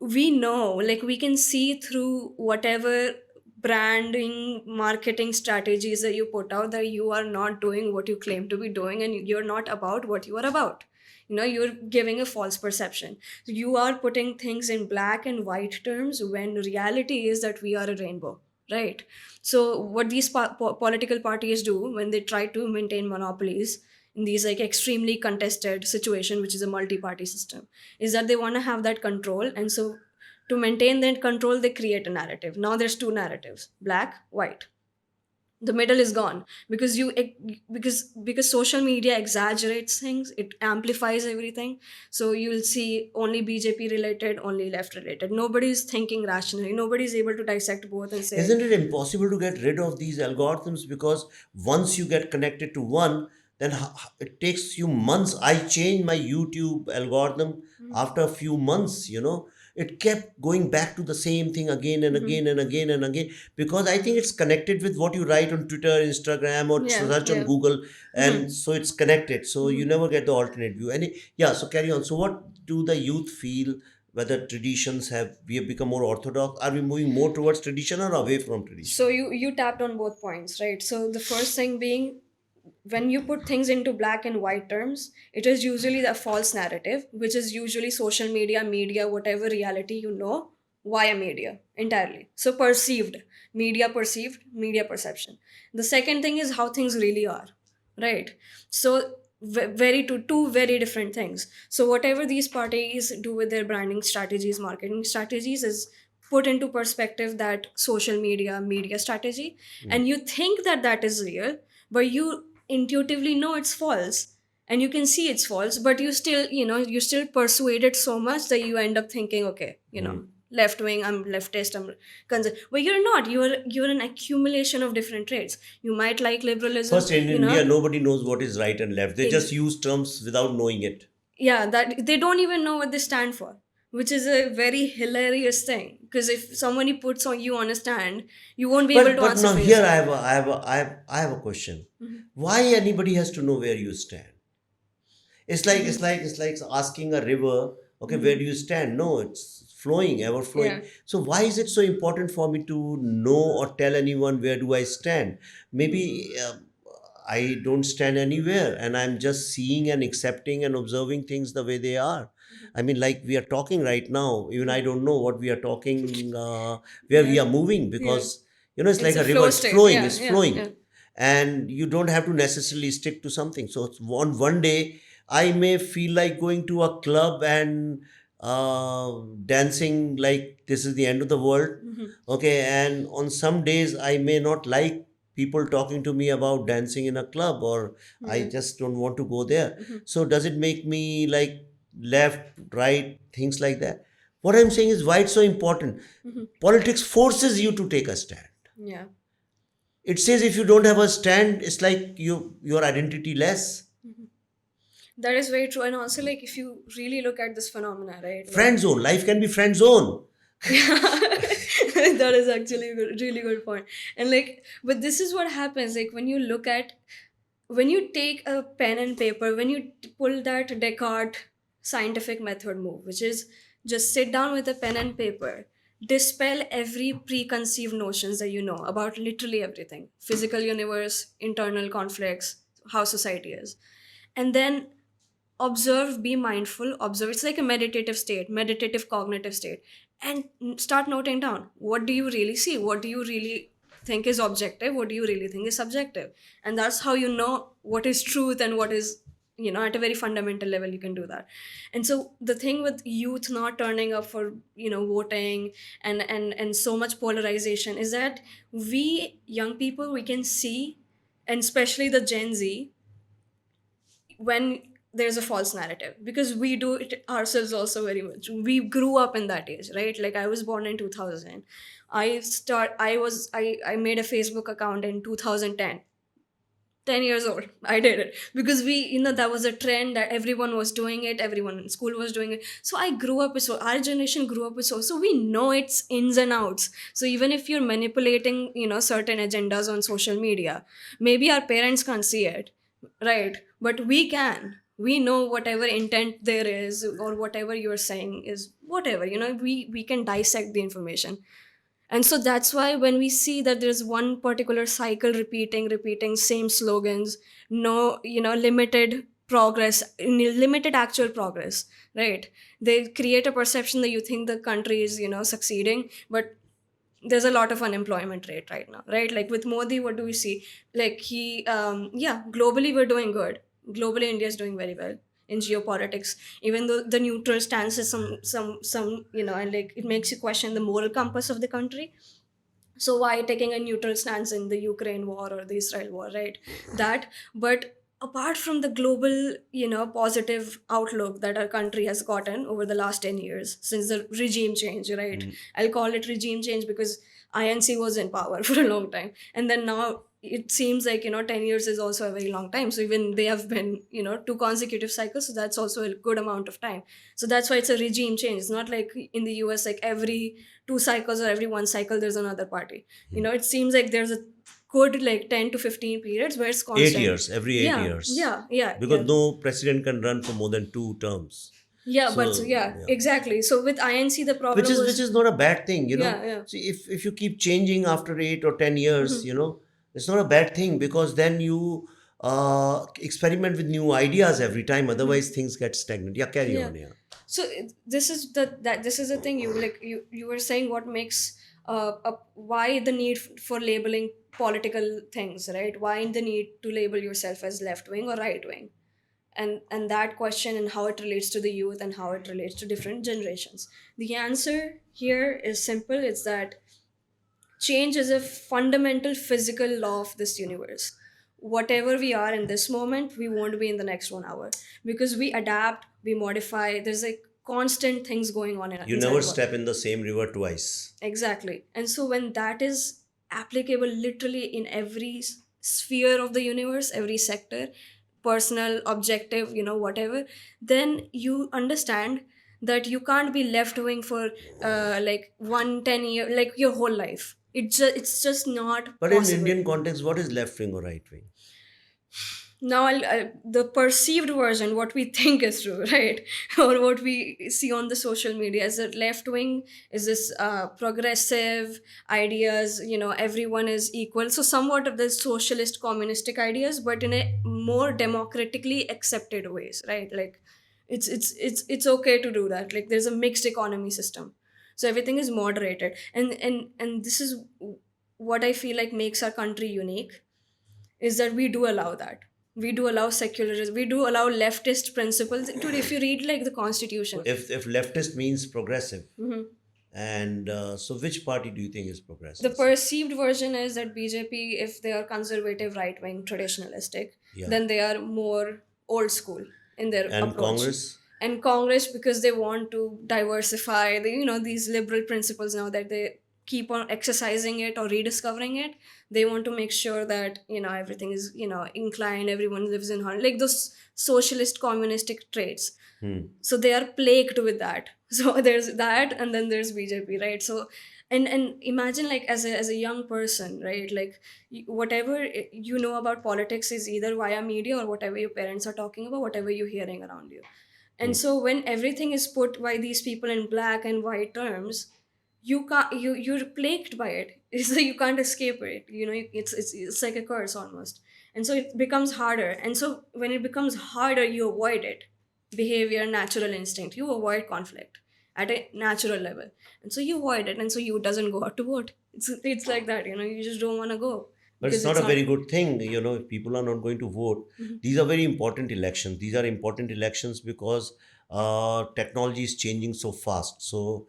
we know, like we can see through whatever branding marketing strategies that you put out, that you are not doing what you claim to be doing, and you're not about what you are about. You're giving a false perception. You are putting things in black and white terms when reality is that we are a rainbow, right? So what these political parties do when they try to maintain monopolies in these like extremely contested situation, which is a multi-party system, is that they want to have that control. And so to maintain that control, they create a narrative. Now there's two narratives: black, white. The middle is gone, because because social media exaggerates things, it amplifies everything. So you'll see only BJP related, only left related. Nobody's thinking rationally, nobody's able to dissect both and say, Isn't it impossible to get rid of these algorithms? Because once you get connected to one, then it takes you months. I changed my YouTube algorithm after a few months, It kept going back to the same thing again and again and again and again, because I think it's connected with what you write on Twitter, Instagram, or yeah, search on yeah. Google, and so it's connected. So you never get the alternate view. And yeah, so carry on. So what do the youth feel? Whether traditions we have become more orthodox, are we moving more towards tradition or away from tradition? So you tapped on both points, right? So the first thing being, when you put things into black and white terms, it is usually the false narrative, which is usually social media, whatever reality via media entirely. So perceived, media perception. The second thing is how things really are, right? So very two very different things. So whatever these parties do with their branding strategies, marketing strategies, is put into perspective that social media strategy, and you think that that is real, but you intuitively know it's false, and you can see it's false, but you still, you still persuade it so much that you end up thinking, okay, left wing, I'm leftist, I'm conservative. But you're not. You're an accumulation of different traits. You might like liberalism, First, in India, nobody knows what is right and left. They just use terms without knowing it. yeah, that they don't even know what they stand for, which is a very hilarious thing, because if somebody puts on you on a stand, you won't be able to But answer now for here yourself. I have a question. Why anybody has to know where you stand? It's like asking a river, okay, where do you stand? No, it's flowing, ever flowing. Yeah. So why is it so important for me to know or tell anyone where do I stand? Maybe I don't stand anywhere, and I'm just seeing and accepting and observing things the way they are. I mean, like we are talking right now, even I don't know what we are talking, where we Yeah. are moving, Yeah. because it's like It's a a river, flow it's state. flowing, Yeah, it's yeah, flowing, yeah. and you don't have to necessarily stick to something. So it's one day I may feel like going to a club and dancing like this is the end of the world. Okay, and on some days I may not like people talking to me about dancing in a club, or I just don't want to go there. So does it make me like left, right, things like that? What I'm saying is why it's so important. Politics forces you to take a stand. Yeah. It says if you don't have a stand, it's like your identity less. That is very true. And also, like, if you really look at this phenomena, right? Friend zone. Life can be friend zone. That is actually a really good point. And like, but this is what happens. Like, when you take a pen and paper, when you pull that Descartes scientific method move, which is just sit down with a pen and paper, dispel every preconceived notions that you know about literally everything: physical universe, internal conflicts, how society is, and then observe, be mindful, observe. It's like a meditative state, meditative cognitive state, and start noting down, what do you really see, what do you really think is objective, what do you really think is subjective. And that's how you know what is truth and what is, at a very fundamental level you can do that. And so the thing with youth not turning up for, voting, and so much polarization, is that we young people, we can see, and especially the Gen Z, when there's a false narrative, because we do it ourselves also very much. We grew up in that age, right? Like, I was born in 2000. I made a Facebook account in 2010. 10 years old, I did it because that was a trend that everyone was doing it, everyone in school was doing it. So I grew up with, so our generation grew up with, so we know its ins and outs. So even if you're manipulating, certain agendas on social media, maybe our parents can't see it, right? But we can. We know whatever intent there is, or whatever you're saying is whatever, we can dissect the information. And so that's why when we see that there's one particular cycle repeating same slogans, no, limited progress, limited actual progress, right? They create a perception that you think the country is, succeeding, but there's a lot of unemployment rate right now, right? Like with Modi, what do we see? Like yeah, globally we're doing good. Globally, India is doing very well in geopolitics, even though the neutral stance is some, and like it makes you question the moral compass of the country. So why taking a neutral stance in the Ukraine war or the Israel war, right? That, but apart from the global, positive outlook that our country has gotten over the last 10 years since the regime change, right? I'll call it regime change because INC was in power for a long time, and then now it seems like, 10 years is also a very long time. So even they have been, two consecutive cycles, so that's also a good amount of time. So that's why it's a regime change. It's not like in the US, like every 2 cycles or every 1 cycle there's another party. It seems like there's a good like 10 to 15 periods where it's Eight constant. years, every 8 years. Yeah. Because no president can run for more than 2 terms. Yeah, but So, yeah, yeah. exactly. So with INC the Which problem is was, not a bad thing, yeah. See, if you keep changing after 8 or 10 years, it's not a bad thing, because then you experiment with new ideas every time. Otherwise, things get stagnant. Yeah, carry Yeah. on. Yeah. So this is the thing, you were saying what makes why the need for labeling political things, right? Why the need to label yourself as left wing or right wing? And that question, and how it relates to the youth and how it relates to different generations. The answer here is simple. It's that change is a fundamental physical law of this universe. Whatever we are in this moment, we won't be in the next 1 hour, because we adapt, we modify. There's like constant things going on You inside never the world. step in the same river twice. Exactly. And so when that is applicable literally in every sphere of the universe, every sector, personal, objective, whatever, then you understand that you can't be left wing for like 1 10 year, like your whole life. It's just not But in possible. Indian context, what is left wing or right wing? Now the perceived version, what we think is true, right? Or what we see on the social media is that left wing is this progressive ideas, everyone is equal, so somewhat of the socialist communistic ideas, but in a more democratically accepted ways, right? Like it's okay to do that. Like there's a mixed economy system, so everything is moderated, and this is what I feel like makes our country unique, is that we do allow that. We do allow secularism. We do allow leftist principles. Dude, if you read like the constitution, If leftist means progressive, and so which party do you think is the progressive? perceived version is that BJP, if they are conservative, right wing, traditionalistic, Yeah. then they are more old school in their And approach. Congress? And Congress, because they want to diversify the, these liberal principles, now that they keep on exercising it or rediscovering it, they want to make sure that everything is inclined, everyone lives in harmony, like those socialist communistic traits. So they are plagued with that. So there's that, and then there's BJP, right? So and imagine, like, as a young person, right? Like whatever you know about politics is either via media or whatever your parents are talking about, whatever you're hearing around you. And so when everything is put by these people in black and white terms, you can't, you're plagued by it. So you can't escape it. It's like a curse almost. And so it becomes harder. And so when it becomes harder, you avoid it. Behavior, natural instinct, you avoid conflict at a natural level. And so you avoid it, and so you doesn't go out to vote. It's like that, you just don't want to go But it's because not it's a not. very good thing, if people are not going to vote. These are very important elections. These are important elections because technology is changing so fast. So,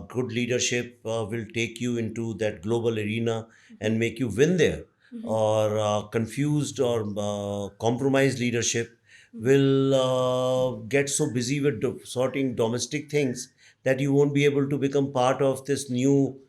good leadership will take you into that global arena and make you win there. Or confused or compromised leadership will get so busy with sorting domestic things that you won't be able to become part of this new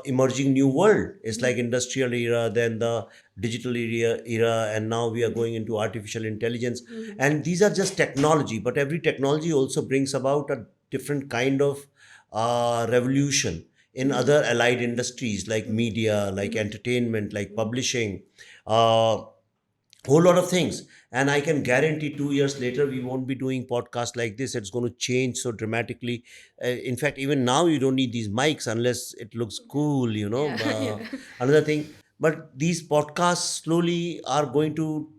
emerging new world. It's like industrial era, then the digital era, and now we are going into artificial intelligence. And these are just technology, but every technology also brings about a different kind of revolution in other allied industries like media, like entertainment, like publishing. Uh, whole lot of things. And I can guarantee 2 years later we won't be doing podcasts like this. It's going to change so dramatically. In fact, even now you don't need these mics unless it looks cool, Yeah. Yeah. another thing. But these podcasts slowly are going to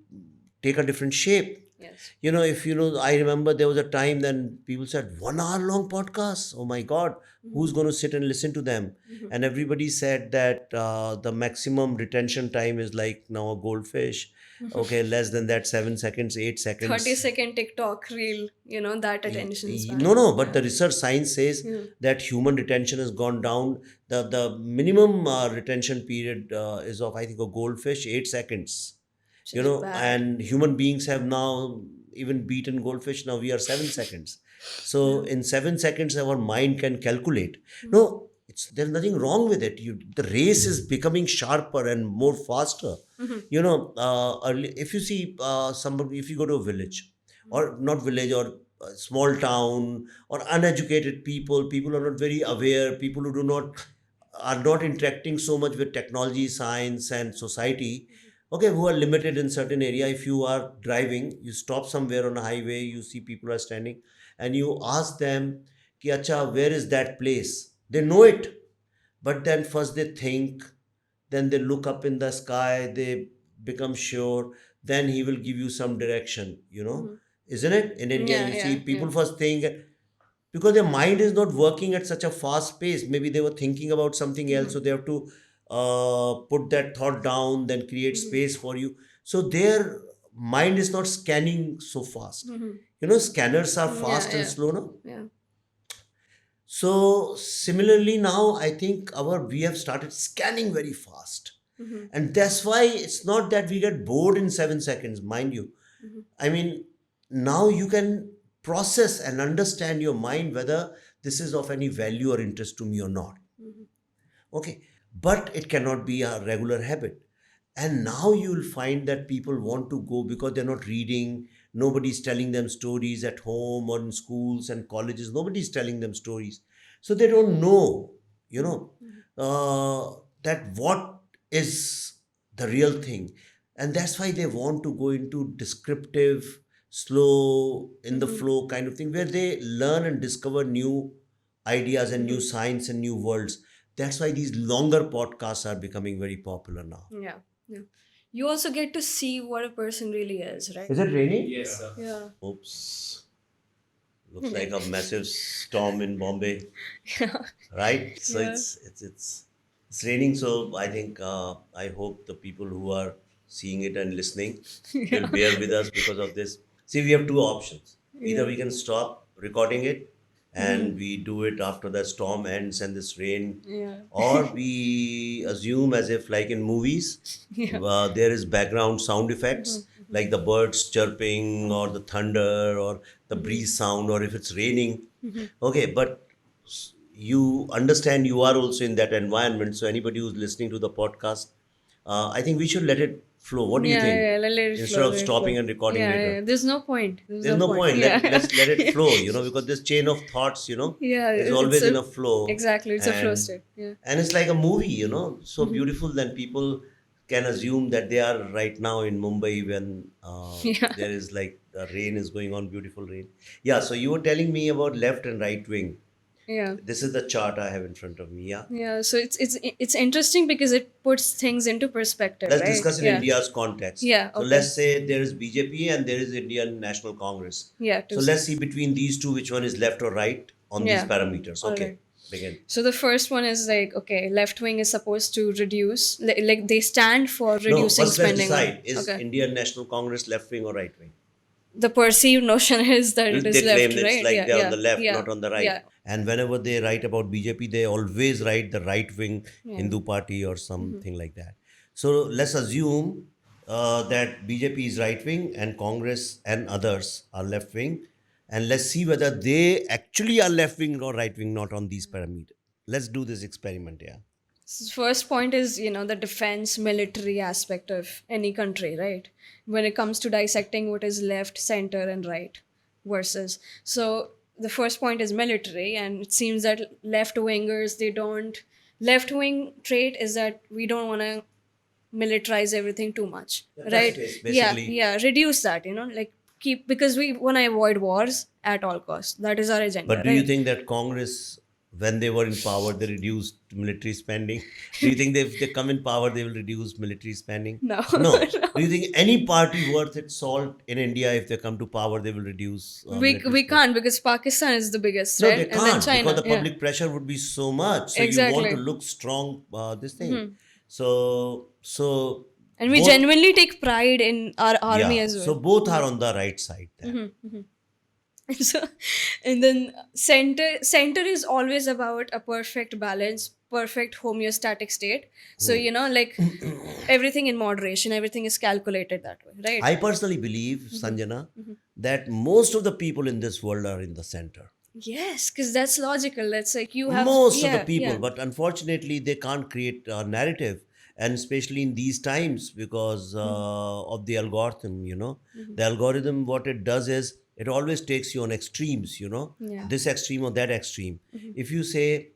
take a different shape. Yes. If I remember there was a time then people said 1 hour long podcasts. Oh my God, who's going to sit and listen to them? And everybody said that the maximum retention time is like now a goldfish. Okay, less than that, 7 seconds, 8 seconds. 30-second TikTok reel, that attention No, span. no, but Yeah. the research science says Yeah. that human retention has gone down. The minimum retention period is of, I think, a goldfish, 8 seconds. Which is bad. And human beings have now even beaten goldfish. Now we are 7 seconds. So Yeah. in 7 seconds our mind can calculate. No, there's nothing wrong with it. The race is becoming sharper and more faster. If you see somebody, if you go to a village, or not village, or a small town, or uneducated people are not very aware, people who do not are not interacting so much with technology, science, and society. Okay, who are limited in certain area. If you are driving, you stop somewhere on a highway, you see people are standing, and you ask them ki acha, where is that place? They know it, but then first they think, then they look up in the sky, they become sure, then he will give you some direction, isn't it? In India, Yeah. you see Yeah. Yeah. people first think, because their mind is not working at such a fast pace. Maybe they were thinking about something else, so they have to put that thought down, then create space for you. So their mind is not scanning so fast. Scanners are Yeah. fast and Yeah. slow now. Yeah. So similarly now, I think we have started scanning very fast. And that's why it's not that we get bored in 7 seconds, mind you. I mean, now you can process and understand your mind whether this is of any value or interest to me or not. Okay, but it cannot be a regular habit. And now you'll find that people want to go because they're not reading. Nobody's telling them stories at home or in schools and colleges. Nobody's telling them stories. So they don't know, you know, that what is the real thing. And that's why they want to go into descriptive, slow, in the flow kind of thing, where they learn and discover new ideas and new science and new worlds. That's why these longer podcasts are becoming very popular now. Yeah. Yeah. You also get to see what a person really is, right? Is it raining? Yes, sir. Yeah. Oops. Looks like a massive storm in Bombay, right? So Yeah. it's raining. So I think I hope the people who are seeing it and listening will bear with us because of this. See, we have two options. Either we can stop recording it and we do it after the storm ends and this rain, Yeah. or we assume as if like in movies, there is background sound effects like the birds chirping or the thunder or the breeze sound, or if it's raining. Okay, but you understand you are also in that environment. So anybody who's listening to the podcast, I think we should let it flow. What do you Yeah, think? yeah, let it Instead flow, of let it stopping flow. and recording Yeah, later. yeah, there's no point. There's There's no no point. point. Yeah. Let's let it flow, because this chain of thoughts, Yeah, is it's always a in a flow. exactly, it's a flow And state. Yeah. and it's like a movie, so beautiful. Then people can assume that they are right now in Mumbai when Yeah. there is like the rain is going on, beautiful rain. Yeah. So you were telling me about left and right wing. Yeah. This is the chart I have in front of me. Yeah. Yeah, so it's interesting because it puts things into perspective, Let's right? discuss in Yeah. India's context. Yeah, So okay. let's say there is BJP and there is Indian National Congress. Yeah, So let's see between these two which one is left or right on these Yeah. parameters. All Okay, right. begin. So the first one is like, okay, left wing is supposed to reduce, like they stand for No, reducing first let's spending on. decide, is Okay. Indian National Congress left wing or right wing? The perceived notion is that it is They claim left, it's right? like Yeah, they're on yeah, the left, yeah, not on the right. yeah, And whenever they write about BJP, they always write the right wing yeah. Hindu party or something like that. So let's assume that BJP is right wing and Congress and others are left wing. And let's see whether they actually are left wing or right wing, not on these parameters. Let's do this experiment, yeah. First point is, the defense military aspect of any country, right? When it comes to dissecting what is left, center, and right versus. So the first point is military, and it seems that left wingers, they don't. Left wing trait is that we don't want to militarize everything too much, Yeah, right? that's Yeah, basically. yeah, reduce that, like keep, because we want to avoid wars at all costs. That is our agenda, But do you right? think that Congress, when they were in power, they reduced military spending? Do you think that if they come in power, they will reduce military spending? No. No. Do you No. think any party worth its salt in India, if they come to power, they will reduce military We spending? can't, because Pakistan is the biggest No, threat, they and then can't, because China. the Yeah, public pressure would be so much. So you want to exactly. look strong, this thing. So And we both, genuinely take pride in our army yeah. as So well. both are on the right side then. So, and then center is always about a perfect balance, perfect homeostatic state. So, like everything in moderation, everything is calculated that way, right? I personally believe, Sanjana, that most of the people in this world are in the center. Yes, because that's logical. That's like you have, Most of the yeah, people, yeah. but unfortunately they can't create a narrative, and especially in these times, because of the algorithm, the algorithm, what it does is it always takes you on extremes, Yeah. this extreme or that extreme. If you say,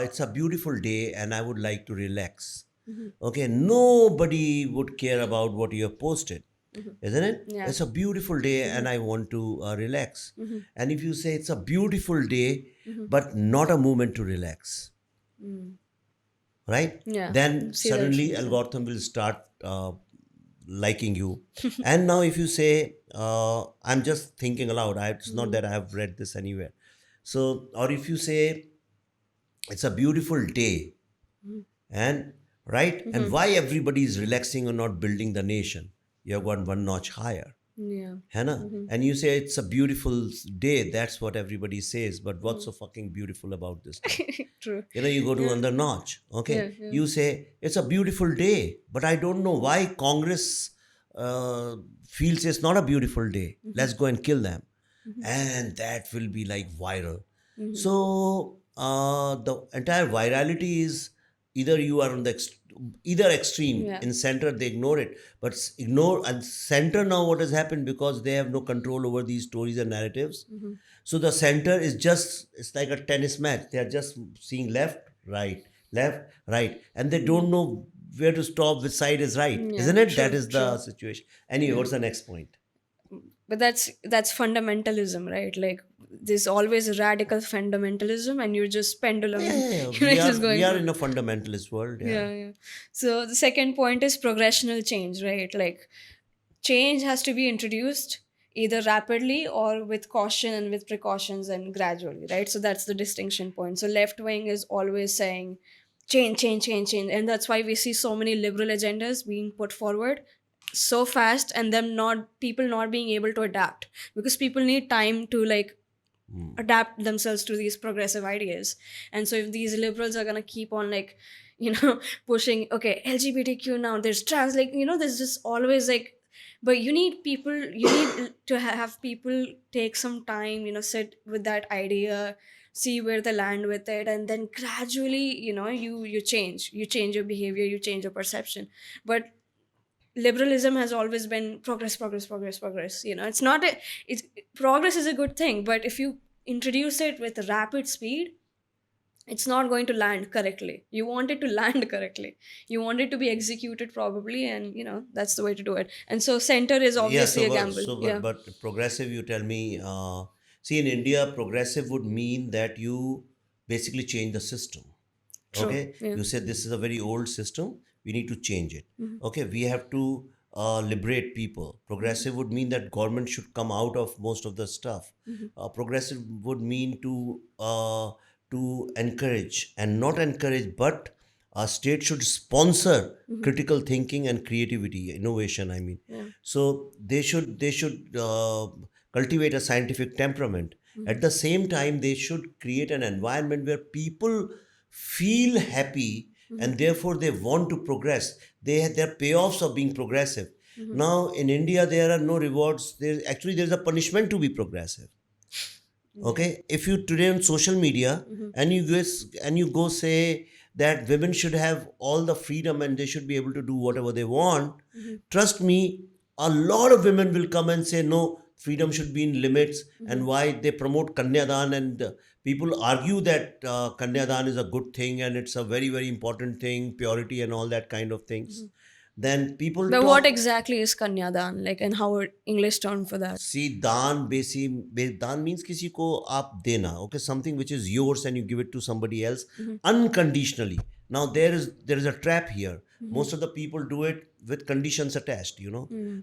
it's a beautiful day and I would like to relax, okay, nobody would care about what you have posted, isn't it? Yeah. It's a beautiful day and I want to relax. And if you say it's a beautiful day but not a moment to relax, right? Yeah. Then See the suddenly difference. Yeah. algorithm will start liking you. And now if you say, I'm just thinking aloud, it's not that I have read this anywhere. So, or if you say it's a beautiful day, and right, and why everybody is relaxing or not building the nation, you have gone one notch higher. Yeah. है ना? And you say it's a beautiful day. That's what everybody says. But what's so fucking beautiful about this day? True. You go to another notch. Okay. Yeah, yeah. You say it's a beautiful day, but I don't know why Congress uh, feels it's not a beautiful day. Let's go and kill them. And that will be like viral. So the entire virality is either you are on the either extreme. Yeah. In center they ignore it, but ignore and center. Now what has happened, because they have no control over these stories and narratives, so the center is just, it's like a tennis match. They are just seeing left right, and they don't know where to stop, which side is right, Yeah, isn't it? That true, is the true. situation. Anyway, what's the next point? But that's fundamentalism, right? Like there's always a radical fundamentalism, and you're just pendulum. Yeah, You're just we going are through. in a fundamentalist world. Yeah. Yeah, yeah. So the second point is progressional change, right? Like change has to be introduced either rapidly or with caution and with precautions and gradually, right? So that's the distinction point. So left wing is always saying change, change, change, change, and that's why we see so many liberal agendas being put forward so fast, and them not people not being able to adapt, because people need time to like adapt themselves to these progressive ideas. And so if these liberals are going to keep on like pushing, okay, LGBTQ, now there's trans, like there's just always like, but you need people, you need to have people take some time, sit with that idea, see where they land with it, and then gradually you change your behavior, you change your perception. But liberalism has always been progress, progress, progress, progress. It's not a it's progress is a good thing, but if you introduce it with rapid speed, it's not going to land correctly. You want it to land correctly, you want it to be executed probably, and that's the way to do it. And so center is Yeah, obviously so a but, gamble. so Yeah. but progressive, you tell me. See, in India, progressive would mean that you basically change the system. True. Okay, Yeah. you said this is a very old system. We need to change it. Okay, we have to liberate people. Progressive would mean that government should come out of most of the stuff. Progressive would mean to encourage, and not encourage, but a state should sponsor critical thinking and creativity, innovation. I mean, Yeah. so they should cultivate a scientific temperament. At the same time, they should create an environment where people feel happy, and therefore they want to progress. Their payoffs of being progressive. Now in India, there are no rewards. There's a punishment to be progressive. Okay, if you today on social media, and you go say that women should have all the freedom and they should be able to do whatever they want, trust me, a lot of women will come and say no, freedom should be in limits. And why they promote kanyadan, and people argue that kanyadan is a good thing and it's a very very important thing, purity and all that kind of things. then people But what talk. exactly is Kanyadan, like, and how English term for that? See, दान means किसी को आप देना, okay, something which is yours and you give it to somebody else unconditionally. Now there is a trap here. Most of the people do it with conditions attached,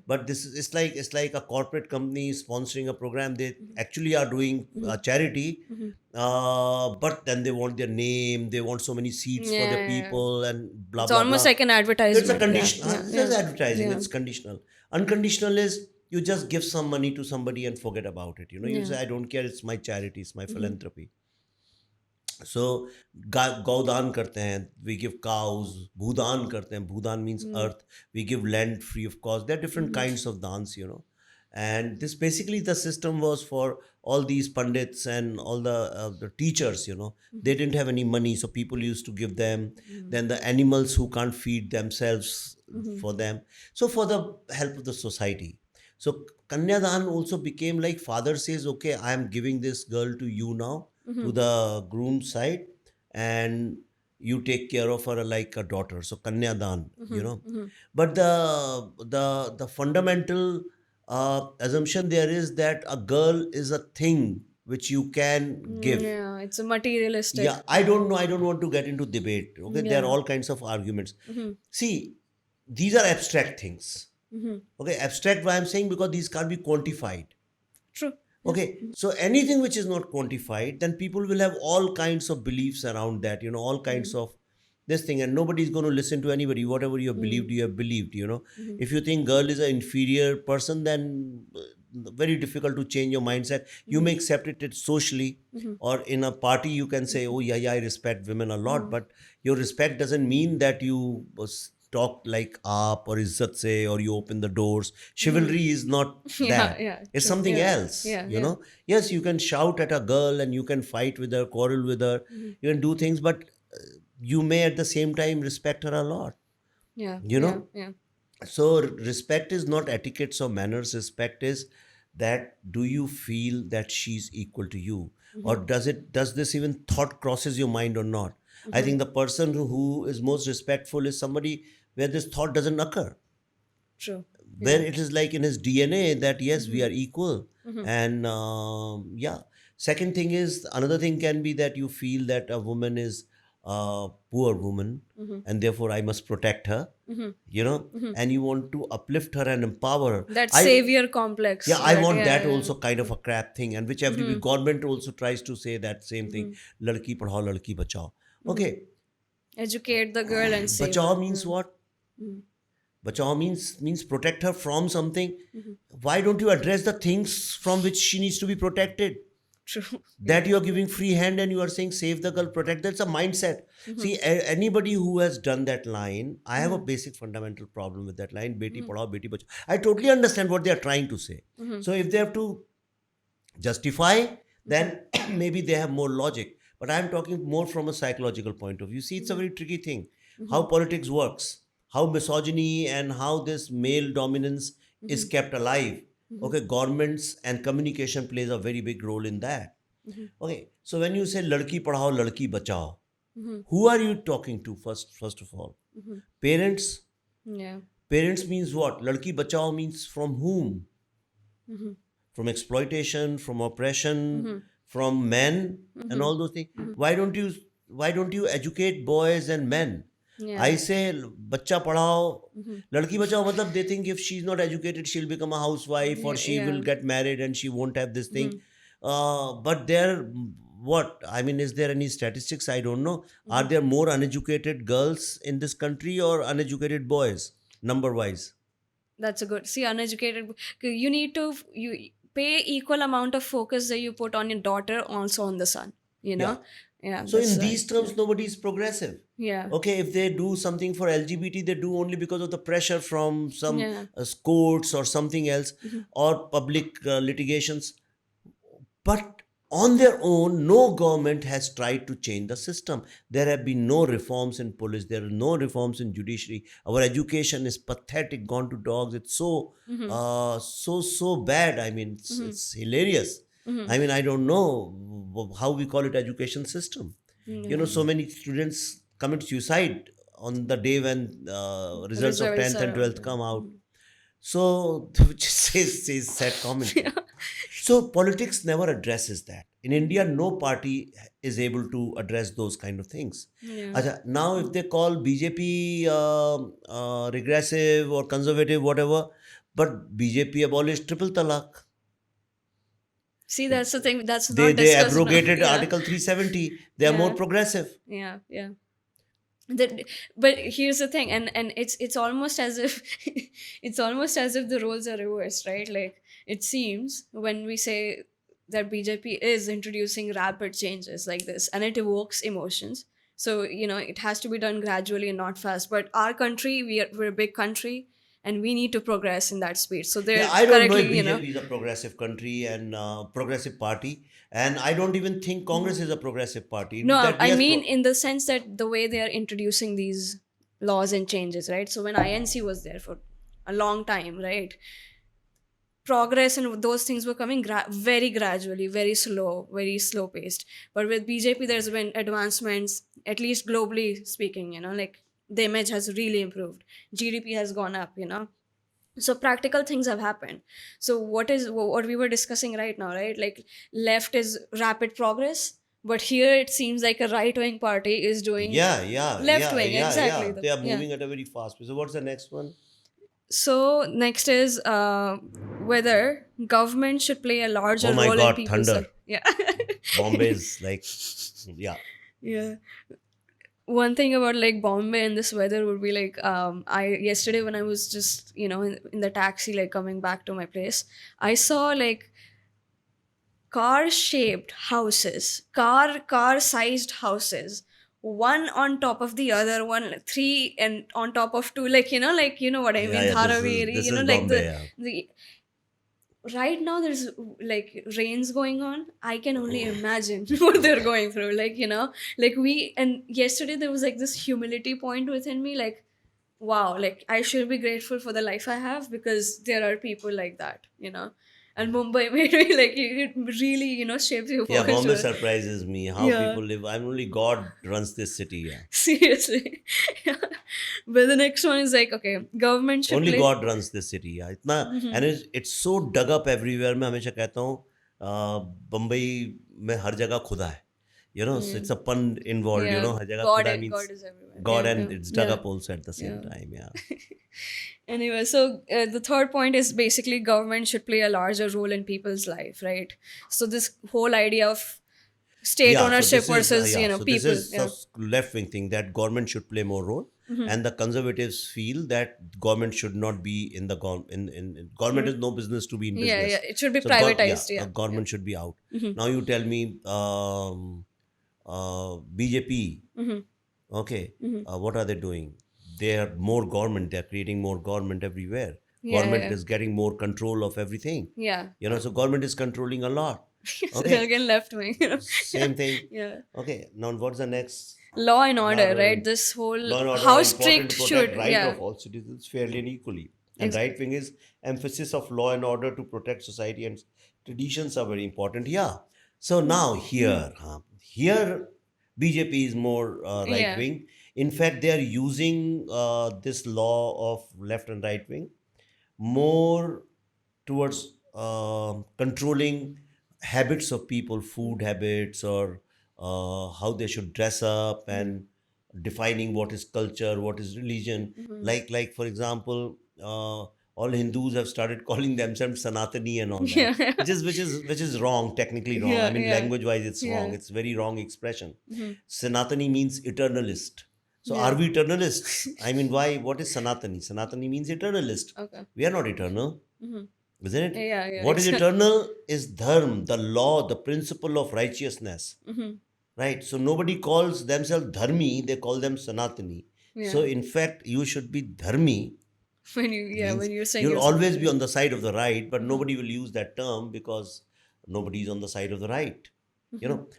But this is it's like a corporate company sponsoring a program. They actually are doing a charity, but then they want their name, they want so many seats for their Yeah. people, and blah It's blah almost blah. like an So it's a advertisement. Yeah, condition. yeah, It's yeah, just advertising. yeah, It's conditional. Unconditional is you just give some money to somebody and forget about it. You yeah. say, I don't care. It's my charity. It's my philanthropy. So Gaudan karte hain. We give cows. Bhudan karte hain. Bhudan means earth. We give land free of cost. There are different kinds of dans. And this basically the system was for all these pandits and all the teachers. They didn't have any money, so people used to give them. Then the animals who can't feed themselves for them. So for the help of the society. So Kanyadan also became like father says, okay, I am giving this girl to you now, to the groom side, and you take care of her like a daughter. So Kanyadan. But the fundamental assumption there is that a girl is a thing which you can give. Yeah, it's a materialistic. Yeah, I don't know. I don't want to get into debate. Okay, there are Yeah. all kinds of arguments. See, these are abstract things. Okay, abstract. Why I'm saying because these can't be quantified. True. Okay, so anything which is not quantified, then people will have all kinds of beliefs around that. All kinds of this thing, and nobody's going to listen to anybody. Whatever you have believed, you have believed. If you think girl is an inferior person, then very difficult to change your mindset. You may accept it socially, or in a party you can say, oh yeah, yeah, I respect women a lot, but your respect doesn't mean that you talk like aap or izzat se, or you open the doors. Chivalry is not Yeah, that. yeah, It's true. something Yeah, else. yeah, yeah. Yes, you can shout at a girl and you can fight with her, quarrel with her, you can do things, but you may at the same time respect her a lot. Yeah, You yeah, know, yeah. so respect is not etiquettes or manners. Respect is that do you feel that she's equal to you, or does this even thought crosses your mind or not? I think the person who is most respectful is somebody where this thought doesn't occur, True. where it is like in his DNA that yes, we are equal. And yeah, second thing is, another thing can be that you feel that a woman is a poor woman, and therefore I must protect her, and you want to uplift her and empower her. That I savior complex. Yeah, I That, want yeah, that yeah. also kind of a crap thing, and which every government also tries to say that same thing. Ladki padhao, ladki bachao. Okay, Educate the girl and save bachao her. means what? Bachao means protect her from something. Why don't you address the things from which she needs to be protected? True. That you are giving free hand and you are saying save the girl, protect. That's a mindset. See, anybody who has done that line, I have a basic fundamental problem with that line. Beti padhao, beti bachao. I totally understand what they are trying to say. So if they have to justify, then maybe they have more logic. But I'm talking more from a psychological point of view. See, it's a very tricky thing. How politics works, how misogyny and how this male dominance is kept alive. Okay, governments and communication plays a very big role in that. Okay, so when you say ladki padhao, ladki bachao, who are you talking to first of all? Parents. Yeah. Parents means what? Ladki bachao means from whom? From exploitation, from oppression, from men, and all those things. Why don't you educate boys and men? Yeah. I say bachcha padhao, ladki bachao matlab they think if she's not educated she'll become a housewife, or she will get married and she won't have this thing. But what? I mean, is there any statistics? I don't know. Are there more uneducated girls in this country or uneducated boys, number wise? That's a good. See, uneducated. You need to pay equal amount of focus that you put on your daughter, also on the son. Yeah. Yeah. So That's in right. these terms, nobody is progressive. Yeah. Okay, if they do something for LGBT, they do only because of the pressure from some Yeah. courts or something else, or public litigations. But on their own, no government has tried to change the system. There have been no reforms in police. There are no reforms in judiciary. Our education is pathetic, gone to dogs. It's so bad. I mean, it's hilarious. I mean, I don't know how we call it education system. So many students commit suicide on the day when results of Results 10th and are 12th come out. So, which says sad commentary. yeah. So politics never addresses that. In India, no party is able to address those kind of things. Yeah. Acha, now, if they call BJP regressive or conservative, whatever, but BJP abolished triple talaq. See, that's the thing. That's They not they discussed enough. abrogated Yeah. Article 370. They are more Yeah. progressive. Yeah. Yeah. That, but here's the thing, and it's almost as if it's almost as if the roles are reversed, right? Like it seems when we say that BJP is introducing rapid changes like this, and it evokes emotions. So it has to be done gradually and not fast. But our country, we're a big country, and we need to progress in that speed. So Yeah, they're I don't know if correctly, BJP is a progressive country and progressive party, and I don't even think Congress is a progressive party. No, That I yes, mean in the sense that the way they are introducing these laws and changes, right? So when INC was there for a long time, right? Progress and those things were coming very gradually, very slow paced. But with BJP, there's been advancements, at least globally speaking. Like the image has really improved. GDP has gone up. So practical things have happened. So what we were discussing right now, right? Like left is rapid progress, but here it seems like a right wing party is doing yeah, yeah, left yeah, wing yeah, exactly. yeah. They are Yeah. moving at a very fast pace. So what's the next one? So next is whether government should play a Oh larger my role in God, people's thunder! life. Yeah. Bombay is like, yeah. Yeah. One thing about like Bombay and this weather would be like I yesterday when I was just in the taxi like coming back to my place, I saw like car shaped houses, car sized houses, one on top of the other, one three and on top of two, like what I Yeah, mean, yeah. Dharaviri, This is like Bombay. Yeah. the right now there's like rains going on. I can only imagine what they're going through, like we and yesterday there was like this humility point within me, like wow, like I should be grateful for the life I have because there are people like that. And Mumbai made me like it really shapes your Yeah, for Bombay sure. surprises me. How Yeah. people live. I'm only God runs this city. Yeah. Seriously. Yeah. But the next one is like, okay, government should Only play. God runs this city. Yeah. इतना and it's so dug up everywhere. मैं हमेशा कहता हूँ बम्बई में हर जगह खुदा है. So it's a pun involved. Yeah, हर जगह god खुदा god means is everywhere. God, Yeah, and yeah, it's dug yeah, up also at the same yeah. time. Yeah. Anyway, so the third point is basically government should play a larger role in people's life, right? So this whole idea of state Yeah, so ownership this is versus so this people. is a Yeah. left wing thing that government should play more role, and the conservatives feel that government should not be in the government is no business to be in Yeah, yeah. business. It should be So privatized. Yeah. government should be out. Now you tell me, BJP, okay, what are they doing? They are more government. They are creating more government everywhere. Yeah, Government yeah. is getting more control of everything. Yeah. So government is controlling a lot. So Okay. again, left wing. Same thing. Yeah. Okay, now what's the next? Law and order, Law right? This whole and order how are strict important to protect should right yeah. of all citizens fairly and equally. And Ex- right wing is emphasis of law and order to protect society, and traditions are very important. Yeah. So now here BJP is more right Yeah. wing. In fact, they are using this law of left and right wing more towards controlling habits of people, food habits, or how they should dress up, and defining what is culture, what is religion. Like for example, all Hindus have started calling themselves Sanatani and all that, Yeah. which is wrong, technically wrong. I Yeah, mean, yeah. language wise, it's wrong. Yeah. It's very wrong expression. Sanatani means eternalist. So Yeah. are we eternalists? I mean, why? What is Sanatani? Sanatani means eternalist. Okay. We are not eternal, isn't it? Yeah, yeah. What is eternal is dharma, the law, the principle of righteousness. Right? So nobody calls themselves dharmi, they call them Sanatani. Yeah. So in fact, you should be dharmi. When you're saying You'll yourself. always be on the side of the right, but nobody will use that term because nobody is on the side of the right.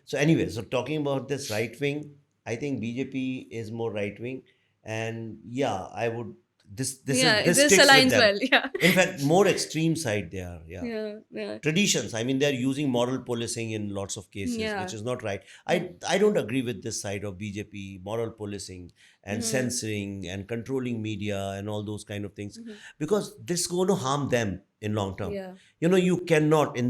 So anyway, so talking about this right wing, I think BJP is more right wing, and yeah, I would this This sticks with aligns them. well. Yeah. In fact, more extreme side they are. Yeah. Yeah. Yeah. Traditions, I mean, they're using moral policing in lots of cases, which Yeah. is not right. i Mm. i don't agree with this side of BJP, moral policing and Mm-hmm. censoring and controlling media and all those kind of things, Mm-hmm. because this is going to harm them in long term. Yeah. You cannot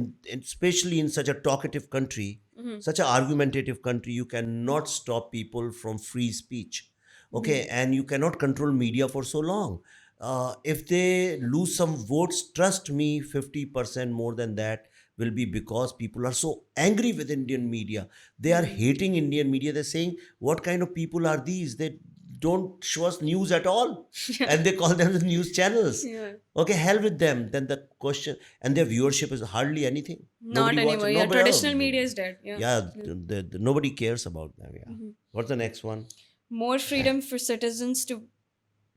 especially in such a talkative country, Mm-hmm. such an argumentative country, you cannot stop people from free speech. Mm-hmm. Okay, and you cannot control media for so long. If they lose some votes, trust me, 50% more than that will be because people are so angry with Indian media. They are Mm-hmm. hating Indian media. They're saying, what kind of people are these? They don't show us news at all. Yeah. And they call them the news channels. Yeah. Okay, hell with them. Then the question, and their viewership is hardly anything. Not Nobody watches. anymore. Yeah. Nobody. Traditional media is dead. Yeah. Yeah, Yeah. nobody cares about them. Yeah. Mm-hmm. What's the next one? More freedom for citizens to